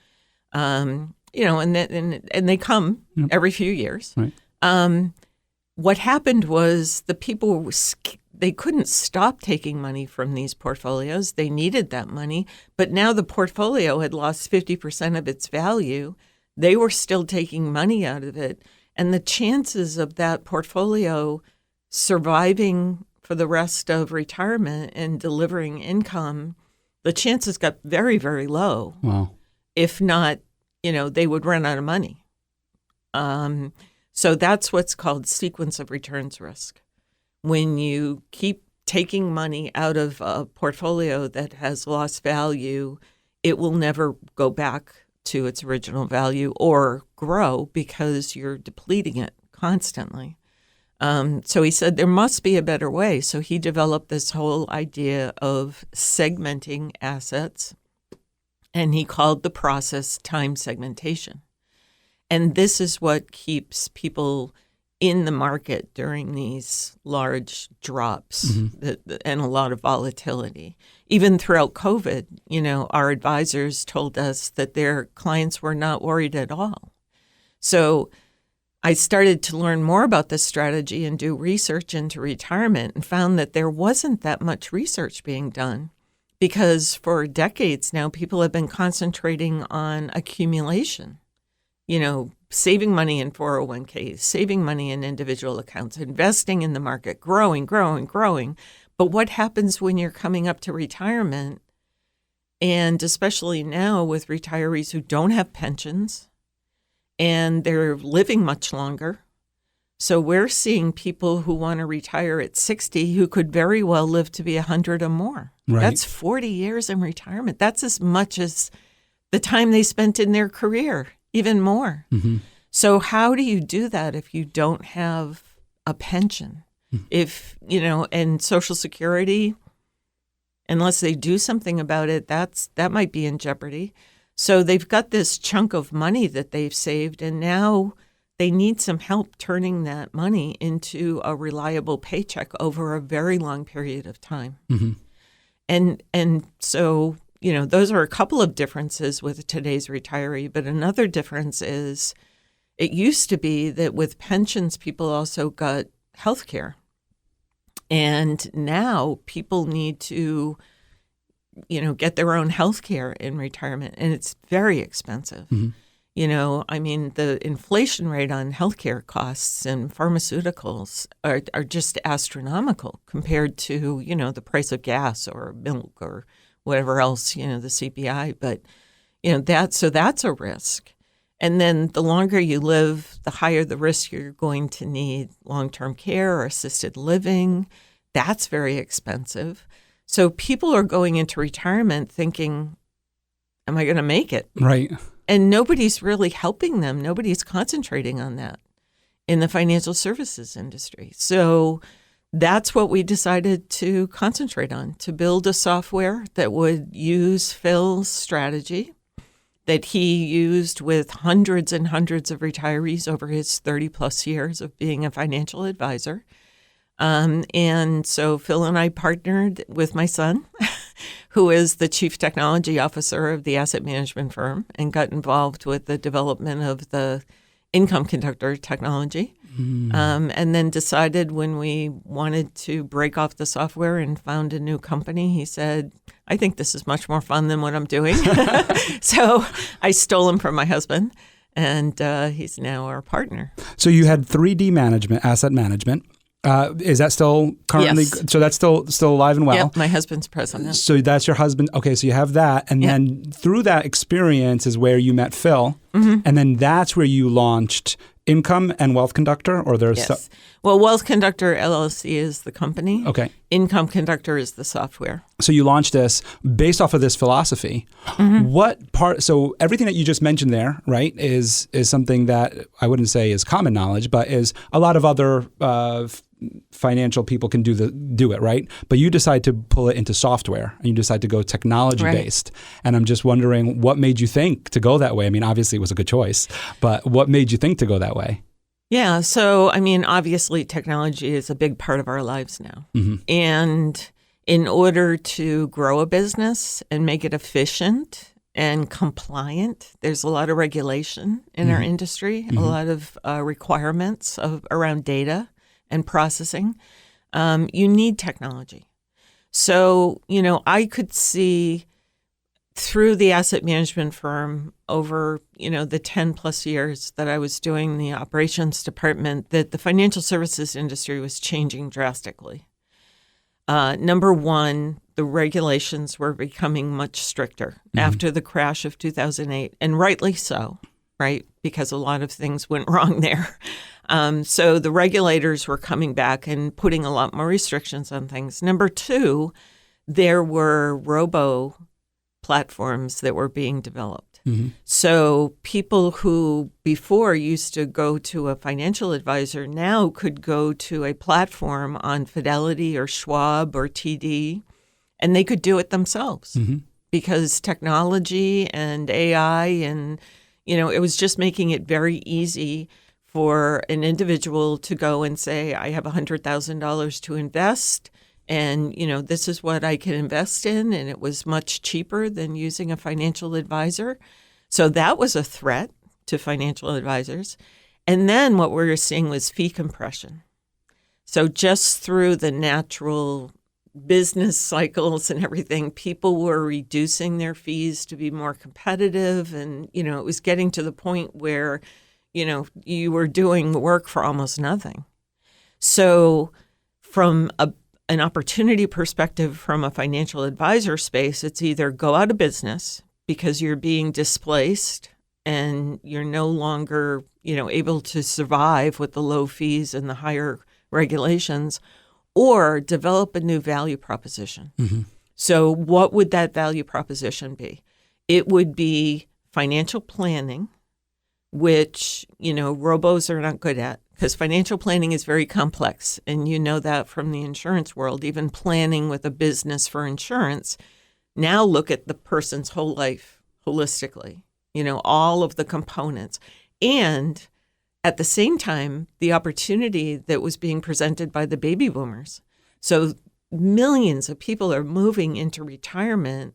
and they come every few years. Right. What happened was the people, they couldn't stop taking money from these portfolios. They needed that money. But now the portfolio had lost 50% of its value. They were still taking money out of it. And the chances of that portfolio surviving for the rest of retirement and delivering income, the chances got very, very low. Wow. If not, they would run out of money. So that's what's called sequence of returns risk. When you keep taking money out of a portfolio that has lost value, it will never go back to its original value or grow because you're depleting it constantly. So he said there must be a better way. So he developed this whole idea of segmenting assets, and he called the process time segmentation. And this is what keeps people in the market during these large drops and a lot of volatility. Even throughout COVID, our advisors told us that their clients were not worried at all. So I started to learn more about this strategy and do research into retirement and found that there wasn't that much research being done because for decades now, people have been concentrating on accumulation, saving money in 401ks, saving money in individual accounts, investing in the market, growing. But what happens when you're coming up to retirement? And especially now with retirees who don't have pensions and they're living much longer. So we're seeing people who want to retire at 60 who could very well live to be 100 or more. Right. That's 40 years in retirement. That's as much as the time they spent in their career, even more. Mm-hmm. So how do you do that if you don't have a pension? If, and Social Security, unless they do something about it, that might be in jeopardy. So they've got this chunk of money that they've saved, and now they need some help turning that money into a reliable paycheck over a very long period of time. Mm-hmm. And so, those are a couple of differences with today's retiree. But another difference is it used to be that with pensions, people also got health care. And now people need to, get their own health care in retirement. And it's very expensive. Mm-hmm. The inflation rate on healthcare costs and pharmaceuticals are just astronomical compared to, the price of gas or milk or whatever else, the CPI. But, that's a risk. And then the longer you live, the higher the risk you're going to need long-term care or assisted living. That's very expensive. So people are going into retirement thinking, am I going to make it? Right. And nobody's really helping them. Nobody's concentrating on that in the financial services industry. So that's what we decided to concentrate on, to build a software that would use Phil's strategy that he used with hundreds and hundreds of retirees over his 30 plus years of being a financial advisor. And so Phil and I partnered with my son, who is the chief technology officer of the asset management firm, and got involved with the development of the income conductor technology. And then decided when we wanted to break off the software and found a new company, he said, I think this is much more fun than what I'm doing. So I stole him from my husband, and he's now our partner. So you had 3D management, asset management. Is that still currently? Yes. So that's still alive and well. Yep, my husband's president. So that's your husband. Okay, so you have that, and then through that experience is where you met Phil, and then that's where you launched Income and Wealth Conductor, or there's Yes. Well, Wealth Conductor LLC is the company. Okay. Income Conductor is the software. So you launched this based off of this philosophy. What part? So everything that you just mentioned there, right, is something that I wouldn't say is common knowledge, but is a lot of other financial people can do it, right? But you decide to pull it into software, and you decide to go technology based. Right. And I'm just wondering, what made you think to go that way? I mean, obviously it was a good choice, but what made you think to go that way? Yeah. So, I mean, obviously technology is a big part of our lives now. And in order to grow a business and make it efficient and compliant, there's a lot of regulation in our industry, a lot of requirements around data and processing. You need technology. So, I could see through the asset management firm over, the 10 plus years that I was doing the operations department, that the financial services industry was changing drastically. Number one, the regulations were becoming much stricter after the crash of 2008, and rightly so, right? Because a lot of things went wrong there. So the regulators were coming back and putting a lot more restrictions on things. Number two, there were robo platforms that were being developed. So people who before used to go to a financial advisor now could go to a platform on Fidelity or Schwab or TD, and they could do it themselves because technology and AI and, it was just making it very easy for an individual to go and say, I have $100,000 to invest, and, this is what I can invest in. And it was much cheaper than using a financial advisor. So that was a threat to financial advisors. And then what we were seeing was fee compression. So just through the natural business cycles and everything, people were reducing their fees to be more competitive. And, it was getting to the point where, you were doing work for almost nothing. So from an opportunity perspective from a financial advisor space, it's either go out of business because you're being displaced and you're no longer, able to survive with the low fees and the higher regulations, or develop a new value proposition. So what would that value proposition be? It would be financial planning, which, robos are not good at, because financial planning is very complex. And you know that from the insurance world, even planning with a business for insurance. Now look at the person's whole life holistically, all of the components. And at the same time, the opportunity that was being presented by the baby boomers. So millions of people are moving into retirement,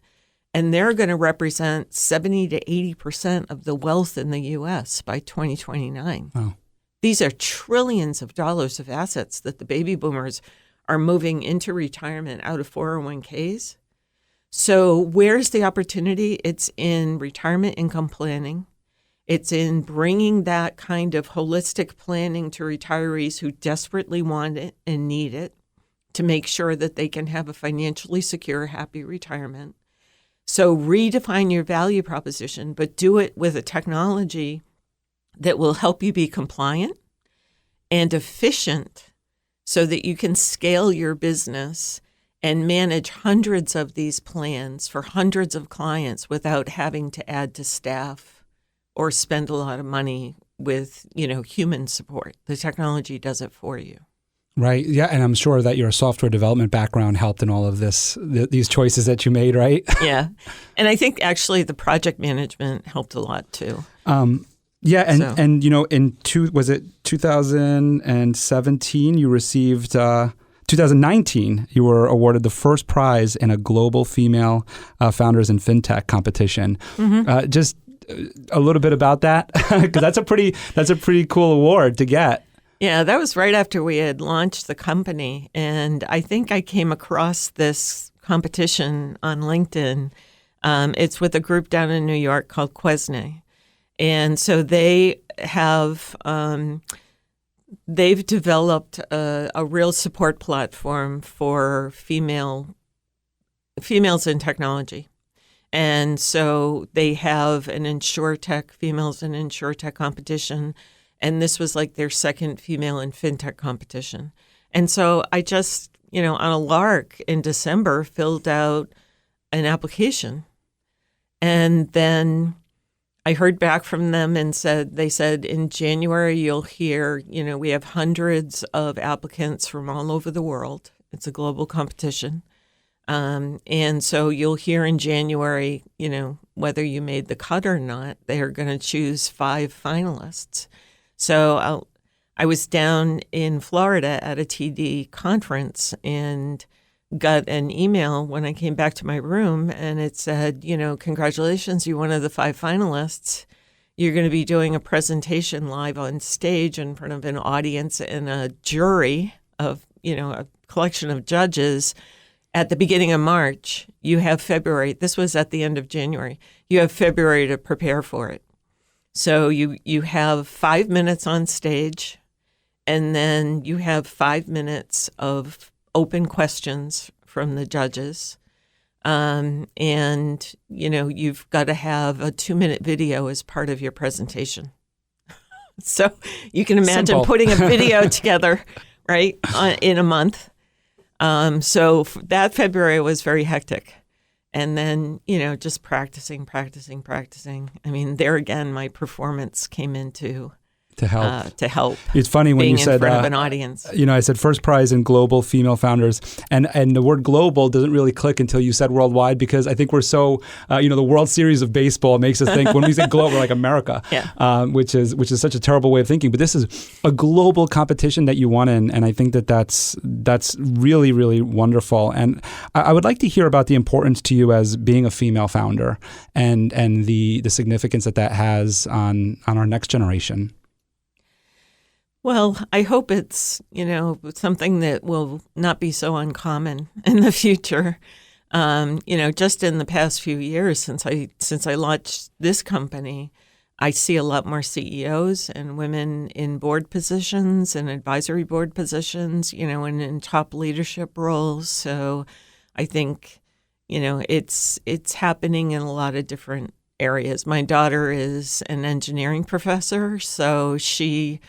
and they're going to represent 70 to 80% of the wealth in the U.S. by 2029. Wow. These are trillions of dollars of assets that the baby boomers are moving into retirement out of 401ks. So where's the opportunity? It's in retirement income planning. It's in bringing that kind of holistic planning to retirees who desperately want it and need it to make sure that they can have a financially secure, happy retirement. So redefine your value proposition, but do it with a technology that will help you be compliant and efficient so that you can scale your business and manage hundreds of these plans for hundreds of clients without having to add to staff or spend a lot of money with, human support. The technology does it for you. Right. Yeah. And I'm sure that your software development background helped in all of this, these choices that you made, right? Yeah. And I think actually the project management helped a lot too. Yeah. And in 2017, you received, 2019, you were awarded the first prize in a global female founders in fintech competition. Just a little bit about that, because that's a pretty cool award to get. Yeah, that was right after we had launched the company. And I think I came across this competition on LinkedIn. It's with a group down in New York called Quesnay. And so they have, they've developed a real support platform for females in technology. And so they have an InsurTech, females in InsurTech competition. And this was like their second female in fintech competition. And so I just, on a lark in December, filled out an application. And then I heard back from them and they said in January, you'll hear, we have hundreds of applicants from all over the world. It's a global competition. And so you'll hear in January, whether you made the cut or not. They are going to choose 5 finalists. So I was down in Florida at a TD conference and got an email when I came back to my room, and it said, congratulations, you're one of the 5 finalists. You're going to be doing a presentation live on stage in front of an audience and a jury of, a collection of judges. At the beginning of March, you have February. This was at the end of January. You have February to prepare for it. So you have 5 minutes on stage, and then you have 5 minutes of open questions from the judges. And, you've got to have a 2-minute video as part of your presentation. So you can imagine Simple. putting a video together, right, in a month. So that February was very hectic. And then, just practicing. I mean, there again, my performance came into to help. It's funny when being you said in front of an audience. I said first prize in global female founders, and the word global doesn't really click until you said worldwide, because I think we're so the World Series of baseball makes us think when we say global, we're like America, which is such a terrible way of thinking. But this is a global competition that you won in, and I think that's really, really wonderful. And I would like to hear about the importance to you as being a female founder and the significance that has on our next generation. Well, I hope it's, something that will not be so uncommon in the future. Just in the past few years since I launched this company, I see a lot more CEOs and women in board positions and advisory board positions, and in top leadership roles. So I think, it's happening in a lot of different areas. My daughter is an engineering professor, so she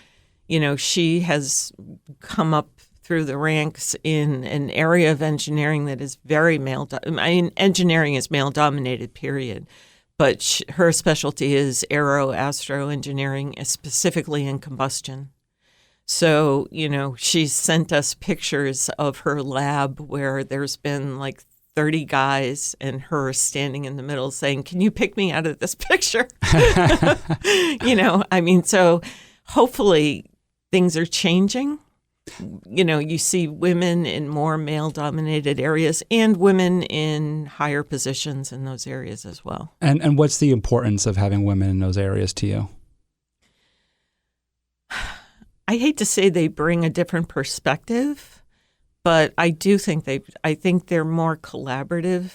has come up through the ranks in an area of engineering that is very engineering is male-dominated, period. But her specialty is astro engineering, specifically in combustion. So, she's sent us pictures of her lab where there's been like 30 guys and her standing in the middle saying, "Can you pick me out of this picture?" So hopefully things are changing. You see women in more male-dominated areas and women in higher positions in those areas as well. And what's the importance of having women in those areas to you? I hate to say they bring a different perspective, but I do think they're more collaborative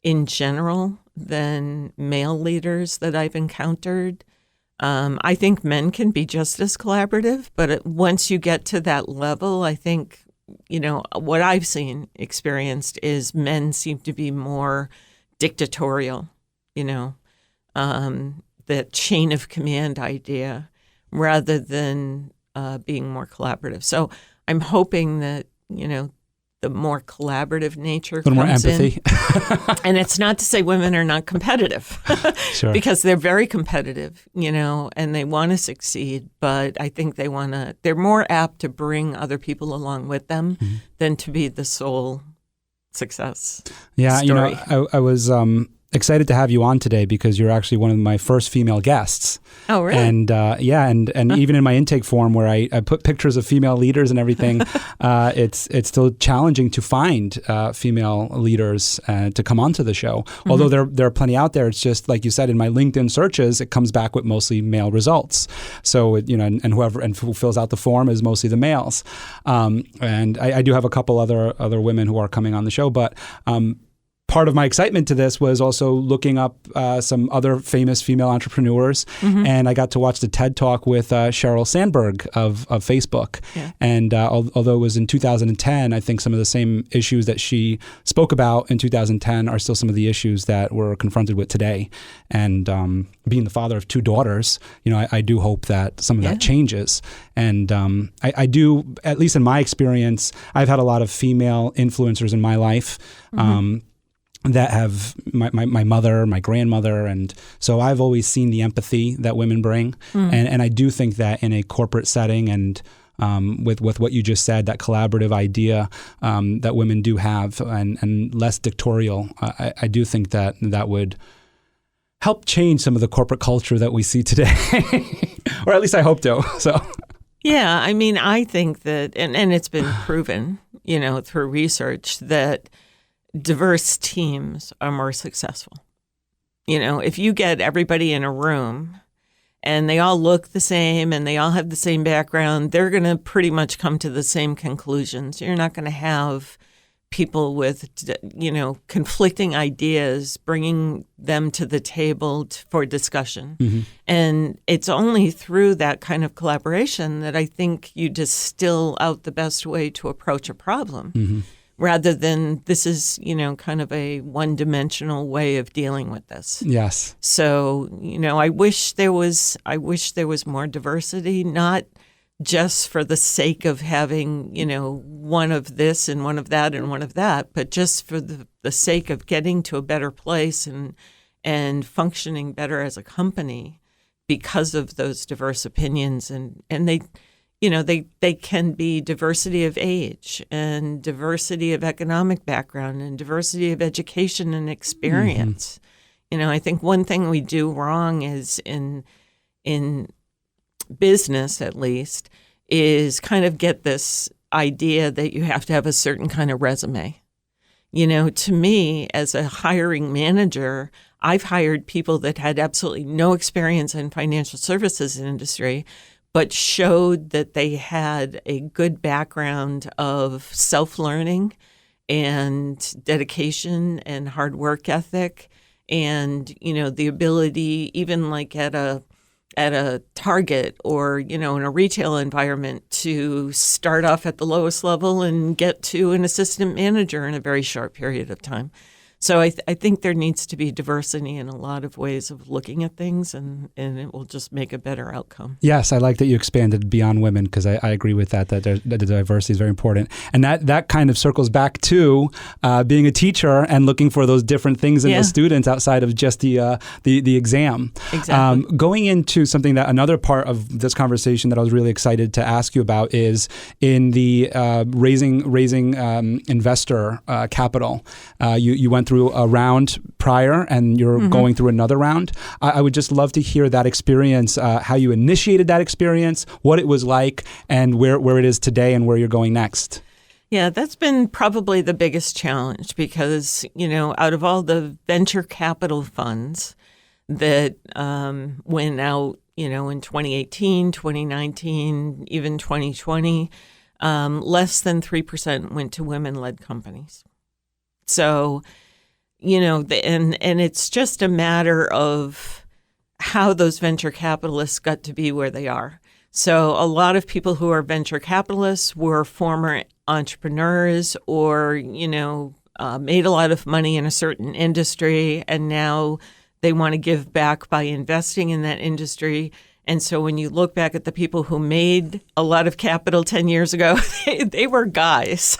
in general than male leaders that I've encountered. I think men can be just as collaborative, but once you get to that level, I think, what I've experienced is men seem to be more dictatorial, the chain of command idea, rather than being more collaborative. So I'm hoping that, the more collaborative nature comes in. A little more empathy. And it's not to say women are not competitive, sure, because they're very competitive, and they want to succeed. But I think they're more apt to bring other people along with them than to be the sole success story. I was excited to have you on today because you're actually one of my first female guests. Oh, really? And and even in my intake form where I put pictures of female leaders and everything, it's still challenging to find female leaders to come onto the show. Mm-hmm. Although there are plenty out there, it's just like you said, in my LinkedIn searches, it comes back with mostly male results. So and who fills out the form is mostly the males. And I do have a couple other women who are coming on the show, but part of my excitement to this was also looking up some other famous female entrepreneurs, mm-hmm. and I got to watch the TED Talk with Sheryl Sandberg of Facebook. Yeah. And although it was in 2010, I think some of the same issues that she spoke about in 2010 are still some of the issues that we're confronted with today. And being the father of 2 daughters, I do hope that some of that changes. And I do, at least in my experience, I've had a lot of female influencers in my life. Mm-hmm. That have my mother, my grandmother, and so I've always seen the empathy that women bring, and I do think that in a corporate setting and with what you just said, that collaborative idea that women do have and less dictatorial, I do think that would help change some of the corporate culture that we see today, or at least I hope to. So. Yeah, I mean, I think that, and it's been proven, through research that diverse teams are more successful. If you get everybody in a room and they all look the same and they all have the same background, they're going to pretty much come to the same conclusions. You're not going to have people with, conflicting ideas, bringing them to the table for discussion. Mm-hmm. And it's only through that kind of collaboration that I think you distill out the best way to approach a problem. Mm-hmm. Rather than this is, kind of a one-dimensional way of dealing with this. Yes. So, I wish there was more diversity, not just for the sake of having, one of this and one of that and one of that, but just for the sake of getting to a better place and functioning better as a company because of those diverse opinions. And they they can be diversity of age and diversity of economic background and diversity of education and experience. Mm-hmm. I think one thing we do wrong is in business, at least, is kind of get this idea that you have to have a certain kind of resume. To me, as a hiring manager, I've hired people that had absolutely no experience in financial services industry, but showed that they had a good background of self-learning and dedication and hard work ethic and, the ability, even like at a Target or, in a retail environment, to start off at the lowest level and get to an assistant manager in a very short period of time. So I think there needs to be diversity in a lot of ways of looking at things, and it will just make a better outcome. Yes, I like that you expanded beyond women because I agree with that the diversity is very important. And that kind of circles back to being a teacher and looking for those different things in the students outside of just the exam. Exactly. Going into something that another part of this conversation that I was really excited to ask you about is in the raising investor capital. You went through a round prior and you're mm-hmm. going through another round. I would just love to hear that experience, how you initiated that experience, what it was like, and where it is today and where you're going next. Yeah, that's been probably the biggest challenge because, out of all the venture capital funds that went out, in 2018, 2019, even 2020, less than 3% went to women-led companies. So, and it's just a matter of how those venture capitalists got to be where they are. So a lot of people who are venture capitalists were former entrepreneurs or, made a lot of money in a certain industry, and now they want to give back by investing in that industry. And so when you look back at the people who made a lot of capital 10 years ago, they were guys.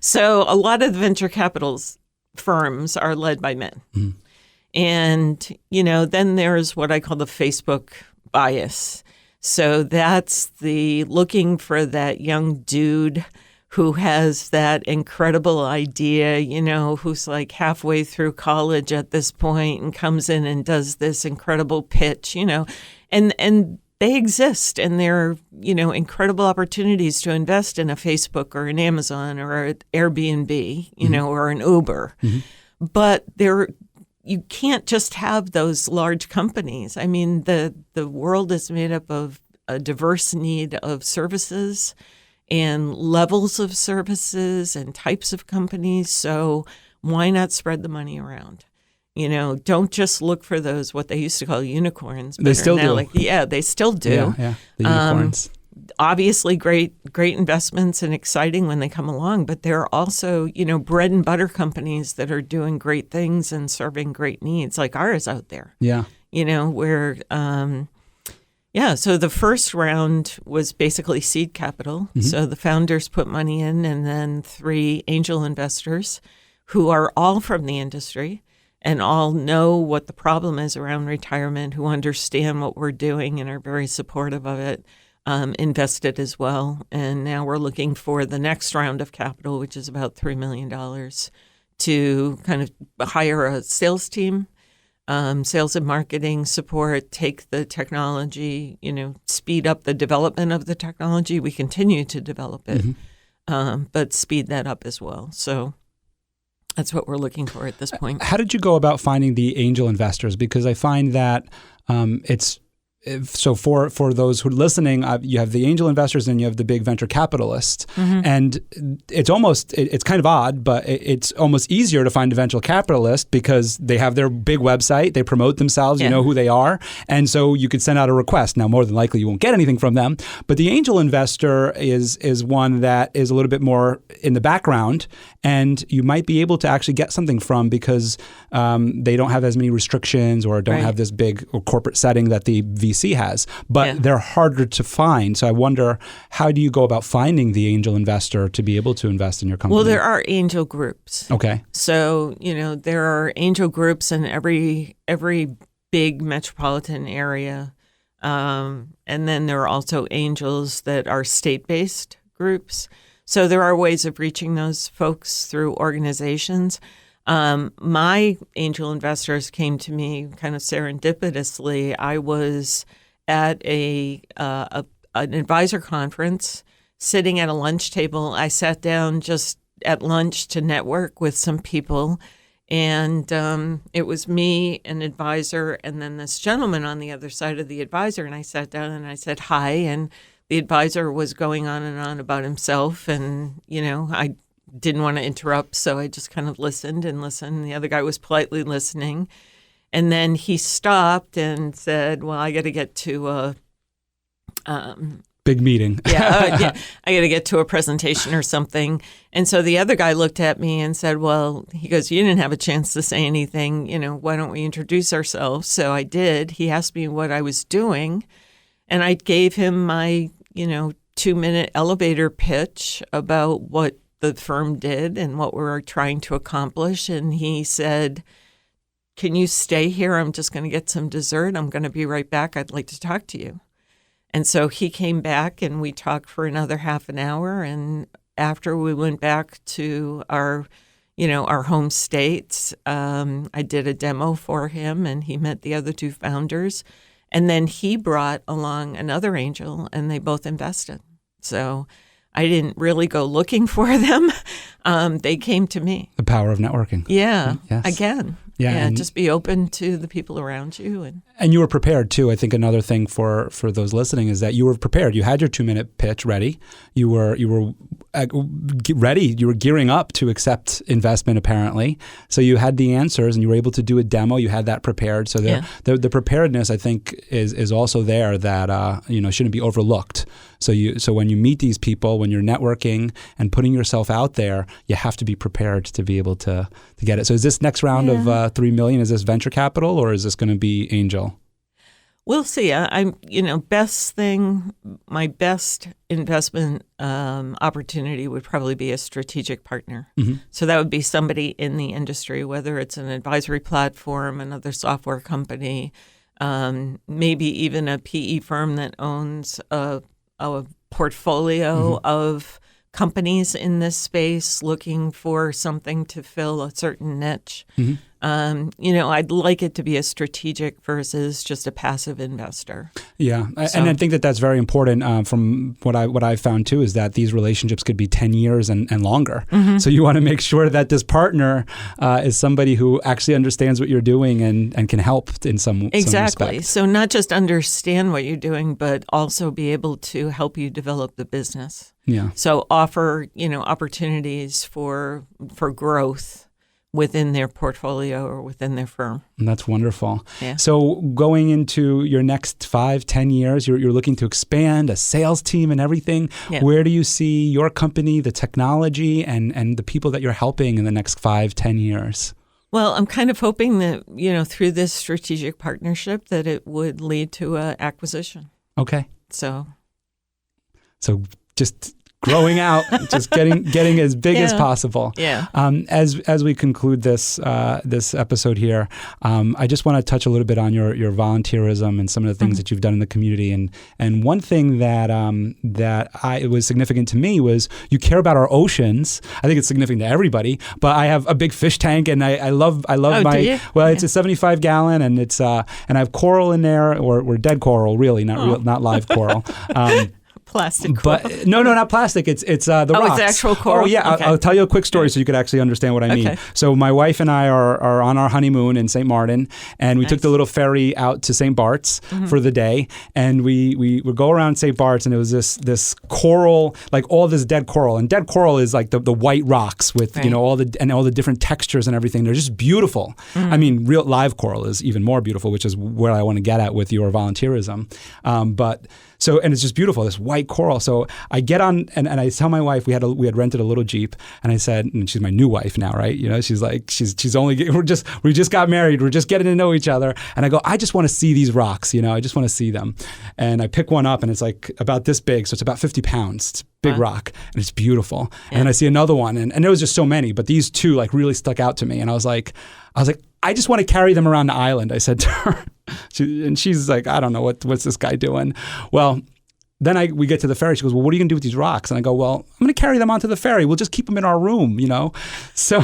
So a lot of the venture capitals firms are led by men. Mm. And, then there's what I call the Facebook bias. So that's the looking for that young dude who has that incredible idea, who's like halfway through college at this point and comes in and does this incredible pitch, and they exist, and they're, incredible opportunities to invest in a Facebook or an Amazon or an Airbnb, or an Uber. But you can't just have those large companies. I mean, the world is made up of a diverse need of services and levels of services and types of companies. So why not spread the money around? Don't just look for those, what they used to call unicorns. But they still do. They still do. Yeah, the unicorns. Obviously great investments and exciting when they come along, but there are also, bread and butter companies that are doing great things and serving great needs like ours out there. Yeah. Where, so the first round was basically seed capital. So the founders put money in, and then 3 angel investors who are all from the industry and all know what the problem is around retirement, who understand what we're doing and are very supportive of it. Invested as well. And now we're looking for the next round of capital, which is about $3 million, to kind of hire a sales team, sales and marketing support, take the technology, speed up the development of the technology. We continue to develop it, but speed that up as well. So that's what we're looking for at this point. How did you go about finding the angel investors? Because I find that so for those who are listening, you have the angel investors and you have the big venture capitalists. And it's kind of odd, but it's almost easier to find a venture capitalist because they have their big website, they promote themselves, you know who they are. And so you could send out a request. Now, more than likely, you won't get anything from them. But the angel investor is one that is a little bit more in the background, and you might be able to actually get something from because they don't have as many restrictions or don't have this big or corporate setting that the VC has, but they're harder to find. So I wonder, how do you go about finding the angel investor to be able to invest in your company? Well, there are angel groups. Okay. So, there are angel groups in every big metropolitan area. And then there are also angels that are state-based groups. So there are ways of reaching those folks through organizations. My angel investors came to me kind of serendipitously. I was at an advisor conference, sitting at a lunch table. I sat down just at lunch to network with some people, and it was me, an advisor, and then this gentleman on the other side of the advisor. And I sat down and I said hi, and the advisor was going on and on about himself, and I didn't want to interrupt, so I just kind of listened and listened. The other guy was politely listening. And then he stopped and said, well, I got to get to a big meeting. I got to get to a presentation or something. And so the other guy looked at me and said, well, he goes, you didn't have a chance to say anything. Why don't we introduce ourselves? So I did. He asked me what I was doing, and I gave him my, 2-minute elevator pitch about what the firm did and what we were trying to accomplish. And he said, can you stay here? I'm just going to get some dessert. I'm going to be right back. I'd like to talk to you. And so he came back and we talked for another half an hour. And after we went back to our home states, I did a demo for him and he met the other 2 founders. And then he brought along another angel and they both invested. So I didn't really go looking for them. They came to me. The power of networking. Yeah. Yes. Again. Yeah. Just be open to the people around you. And you were prepared too. I think another thing for those listening is that you were prepared. You had your 2-minute pitch ready. You were ready. You were gearing up to accept investment apparently. So you had the answers and you were able to do a demo. You had that prepared. So the preparedness I think is also there that shouldn't be overlooked. So when you meet these people, when you're networking and putting yourself out there, you have to be prepared to be able to get it. So is this next round of $3 million, is this venture capital or is this going to be angel? We'll see. My best investment opportunity would probably be a strategic partner. Mm-hmm. So that would be somebody in the industry, whether it's an advisory platform, another software company, maybe even a PE firm that owns a portfolio of companies in this space looking for something to fill a certain niche. I'd like it to be a strategic versus just a passive investor. Yeah, and I think that that's very important. From what I've found too is that these relationships could be 10 years and longer. So you want to make sure that this partner is somebody who actually understands what you're doing and can help in some respect. So not just understand what you're doing, but also be able to help you develop the business. Yeah. So offer opportunities for growth within their portfolio or within their firm. And that's wonderful. Yeah. So going into your next 5-10 years, you're looking to expand a sales team and everything. Yeah. Where do you see your company, the technology, and the people that you're helping in the next 5-10 years? Well, I'm kind of hoping that, through this strategic partnership that it would lead to an acquisition. Okay. So just growing out, just getting as big as possible. Yeah. As we conclude this episode here, I just want to touch a little bit on your volunteerism and some of the things that you've done in the community. And one thing that it was significant to me was you care about our oceans. I think it's significant to everybody. But I have a big fish tank, and I love my. Do you? It's a 75-gallon, and it's and I have coral in there, or dead coral, really, not live coral. Plastic coral. But no, not plastic. It's the rocks. It's actual coral? Oh, yeah. Okay. I'll tell you a quick story so you could actually understand what I mean. Okay. So my wife and I are on our honeymoon in St. Martin, and we took the little ferry out to St. Bart's for the day, and we would go around St. Bart's, and it was this coral, like all this dead coral, and dead coral is like the white rocks with all the different textures and everything. They're just beautiful. I mean, real live coral is even more beautiful, which is where I want to get at with your volunteerism. And it's just beautiful, this white coral. So I get on and I tell my wife we had rented a little Jeep, and I said, and she's my new wife now, right? She's like she's only we just got married, we're just getting to know each other, and I go, I just want to see these rocks, I just want to see them, and I pick one up, and it's like about this big, so it's about 50 pounds. It's a big rock, and it's beautiful. Yeah. And I see another one, and there was just so many, but these two like really stuck out to me, and I was like, I just want to carry them around the island, I said to her. And she's like, I don't know, what's this guy doing? Well, then we get to the ferry. She goes, well, what are you going to do with these rocks? And I go, well, I'm going to carry them onto the ferry. We'll just keep them in our room, So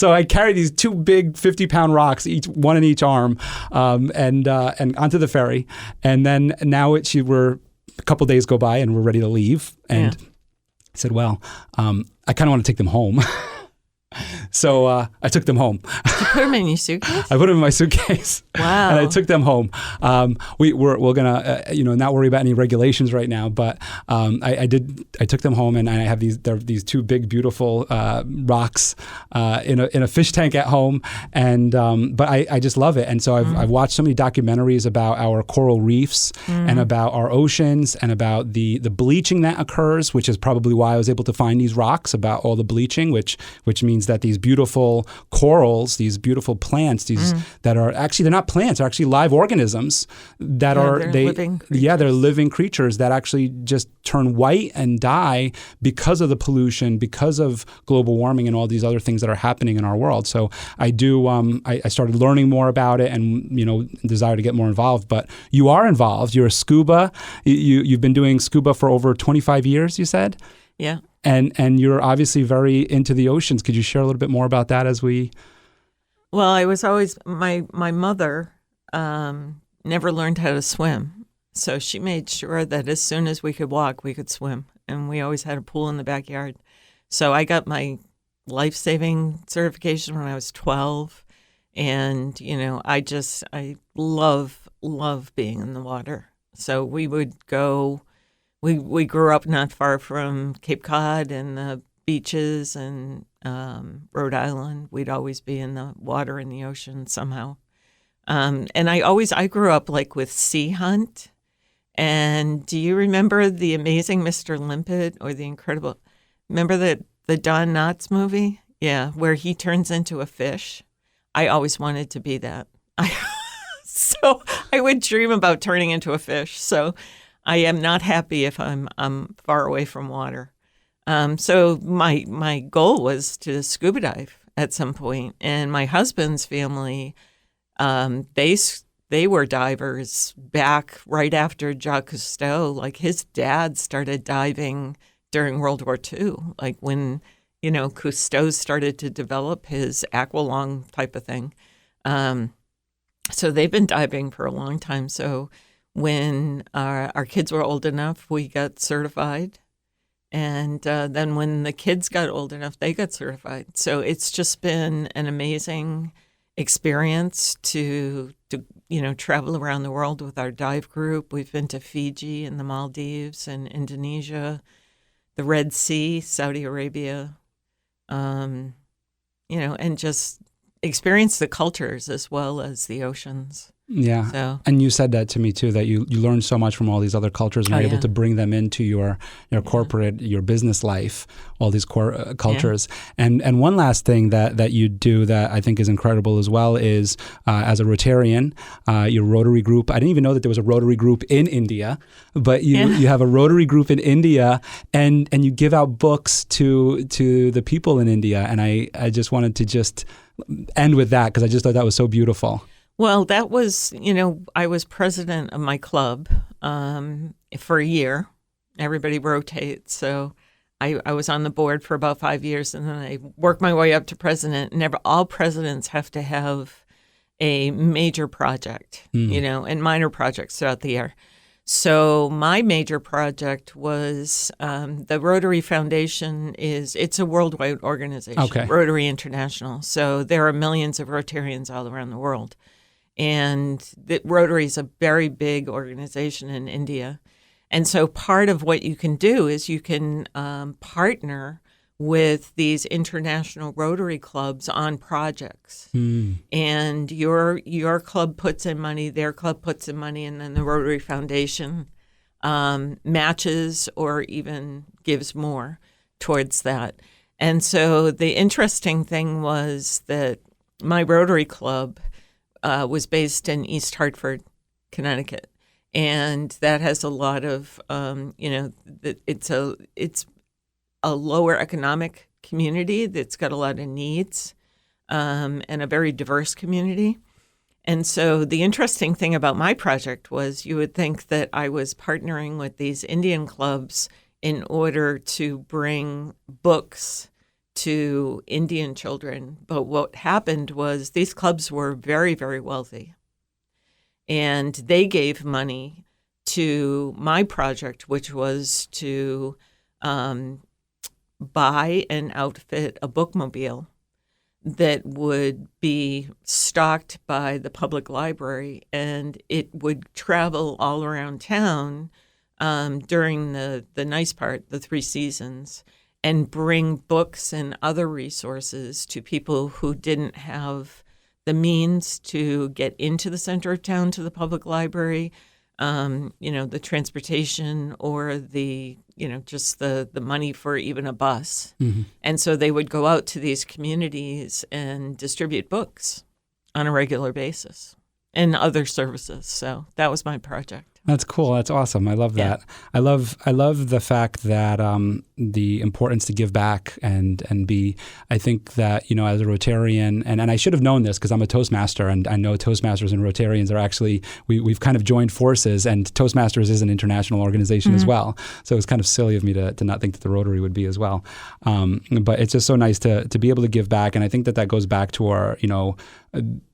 I carry these two big 50-pound rocks, one in each arm, and onto the ferry. And then now we're a couple days go by, and we're ready to leave. And I said, well, I kind of want to take them home. So I took them home. Did you put them in your suitcase? I put them in my suitcase. Wow. And I took them home. We're gonna not worry about any regulations right now, but I took them home, and I have these two big beautiful rocks in a fish tank at home, and but I just love it. And so I've watched so many documentaries about our coral reefs and about our oceans and about the bleaching that occurs, which is probably why I was able to find these rocks, about all the bleaching, which means that these beautiful corals, these beautiful plants, that are actually, they're not plants, they're actually live organisms that they're living creatures that actually just turn white and die because of the pollution, because of global warming and all these other things that are happening in our world. So I started learning more about it and, desire to get more involved. But you are involved. You're a scuba. You've been doing scuba for over 25 years, you said? Yeah. And you're obviously very into the oceans. Could you share a little bit more about that as we... Well, I was always, my mother never learned how to swim. So she made sure that as soon as we could walk, we could swim. And we always had a pool in the backyard. So I got my life-saving certification when I was 12. And, I love being in the water. So we would go... We grew up not far from Cape Cod and the beaches and Rhode Island. We'd always be in the water in the ocean somehow. And I grew up like with Sea Hunt. And do you remember The Amazing Mr. Limpet or The Incredible? Remember the Don Knotts movie? Yeah, where he turns into a fish. I always wanted to be that. So I would dream about turning into a fish. So I am not happy if I'm far away from water. So my goal was to scuba dive at some point. And my husband's family, they were divers back right after Jacques Cousteau. Like his dad started diving during World War II, like when, Cousteau started to develop his aqualung type of thing. So they've been diving for a long time. So when our kids were old enough, we got certified. And then when the kids got old enough, they got certified. So it's just been an amazing experience to travel around the world with our dive group. We've been to Fiji and the Maldives and Indonesia, the Red Sea, Saudi Arabia, and just experience the cultures as well as the oceans. Yeah. So. And you said that to me too, that you learn so much from all these other cultures and are able to bring them into your corporate, your business life, all these core cultures. Yeah. And one last thing that you do that I think is incredible as well is as a Rotarian, your Rotary group. I didn't even know that there was a Rotary group in India, but you have a Rotary group in India and you give out books to the people in India. And I just wanted to just end with that because I just thought that was so beautiful. Well, that was, I was president of my club for a year. Everybody rotates. So I was on the board for about 5 years, and then I worked my way up to president. All presidents have to have a major project, and minor projects throughout the year. So my major project was the Rotary Foundation it's a worldwide organization, Rotary International. So there are millions of Rotarians all around the world. And Rotary is a very big organization in India. And so part of what you can do is you can partner with these international Rotary clubs on projects. And your club puts in money, their club puts in money, and then the Rotary Foundation matches or even gives more towards that. And so the interesting thing was that my Rotary Club was based in East Hartford, Connecticut, and that has a lot of, it's a lower economic community that's got a lot of needs, and a very diverse community. And so the interesting thing about my project was you would think that I was partnering with these Indian clubs in order to bring books to Indian children. But what happened was these clubs were very, very wealthy. And they gave money to my project, which was to buy and outfit a bookmobile that would be stocked by the public library. And it would travel all around town during the nice part, the 3 seasons, and bring books and other resources to people who didn't have the means to get into the center of town to the public library, the transportation or the, just the money for even a bus. Mm-hmm. And so they would go out to these communities and distribute books on a regular basis and other services. So that was my project. That's cool. That's awesome. I love that. I love the fact that the importance to give back and be. I think that as a Rotarian, and I should have known this because I'm a Toastmaster, and I know Toastmasters and Rotarians are actually we've kind of joined forces, and Toastmasters is an international organization as well. So it's kind of silly of me to not think that the Rotary would be as well. But it's just so nice to be able to give back, and I think that goes back to our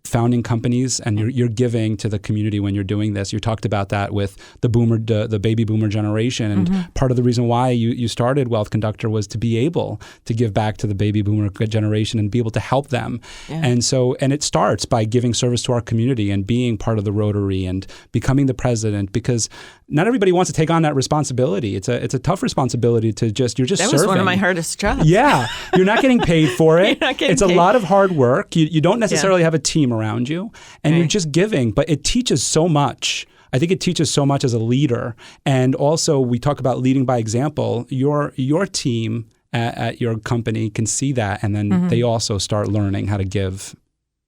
founding companies, and you're giving to the community when you're doing this. You talked about that with the baby boomer generation, and part of the reason why you started Wealth Conductor was to be able to give back to the baby boomer generation and be able to help them. And it starts by giving service to our community and being part of the Rotary and becoming the president, because not everybody wants to take on that responsibility. It's a tough responsibility to you're just that serving. That was one of my hardest jobs. Yeah, you're not getting paid for it. It's paid. A lot of hard work. You don't necessarily have a team around you, and you're just giving, but it teaches so much. I think it teaches so much as a leader. And also we talk about leading by example. Your team at your company can see that, and then they also start learning how to give.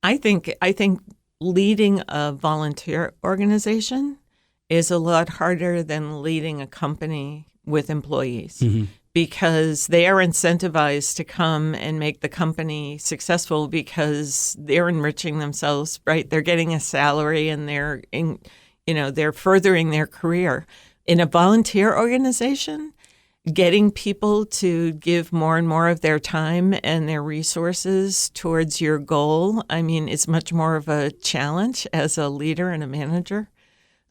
I think leading a volunteer organization is a lot harder than leading a company with employees. Because they are incentivized to come and make the company successful because they're enriching themselves, right? They're getting a salary and they're furthering their career. In a volunteer organization, getting people to give more and more of their time and their resources towards your goal, I mean, it's much more of a challenge as a leader and a manager.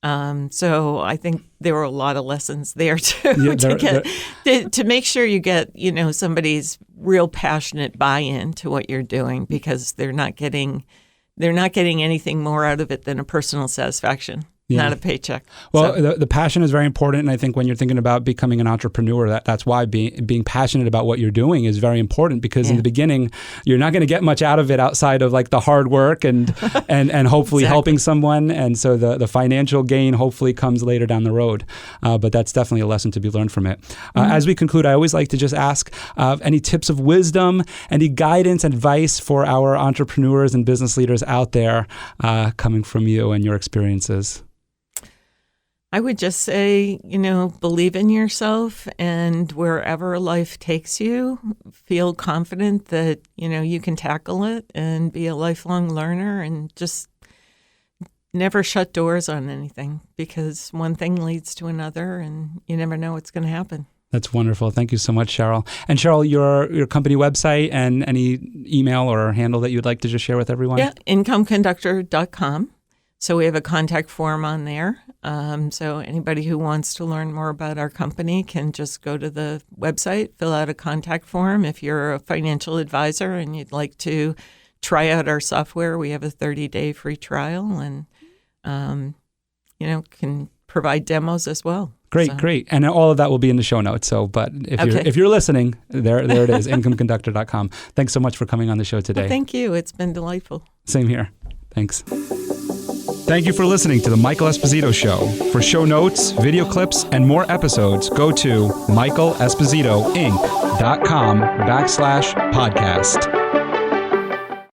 So I think there were a lot of lessons there too, to make sure you get, somebody's real passionate buy-in to what you're doing, because they're not getting anything more out of it than a personal satisfaction. Yeah. Not a paycheck. Well, the passion is very important. And I think when you're thinking about becoming an entrepreneur, that's why being passionate about what you're doing is very important, because in the beginning, you're not going to get much out of it outside of like the hard work and hopefully helping someone. And so the financial gain hopefully comes later down the road. But that's definitely a lesson to be learned from it. As we conclude, I always like to just ask any tips of wisdom, any guidance, advice for our entrepreneurs and business leaders out there coming from you and your experiences. I would just say, believe in yourself, and wherever life takes you, feel confident that, you can tackle it and be a lifelong learner, and just never shut doors on anything, because one thing leads to another and you never know what's going to happen. That's wonderful. Thank you so much, Sheryl. And Sheryl, your company website and any email or handle that you'd like to just share with everyone? Yeah, incomeconductor.com. So we have a contact form on there. So anybody who wants to learn more about our company can just go to the website, fill out a contact form. If you're a financial advisor and you'd like to try out our software, we have a 30-day free trial, and can provide demos as well. Great. And all of that will be in the show notes. So, but if you're listening, there it is, incomeconductor.com. Thanks so much for coming on the show today. Well, thank you. It's been delightful. Same here. Thanks. Thank you for listening to The Michael Esposito Show. For show notes, video clips, and more episodes, go to michaelespositoinc.com/podcast.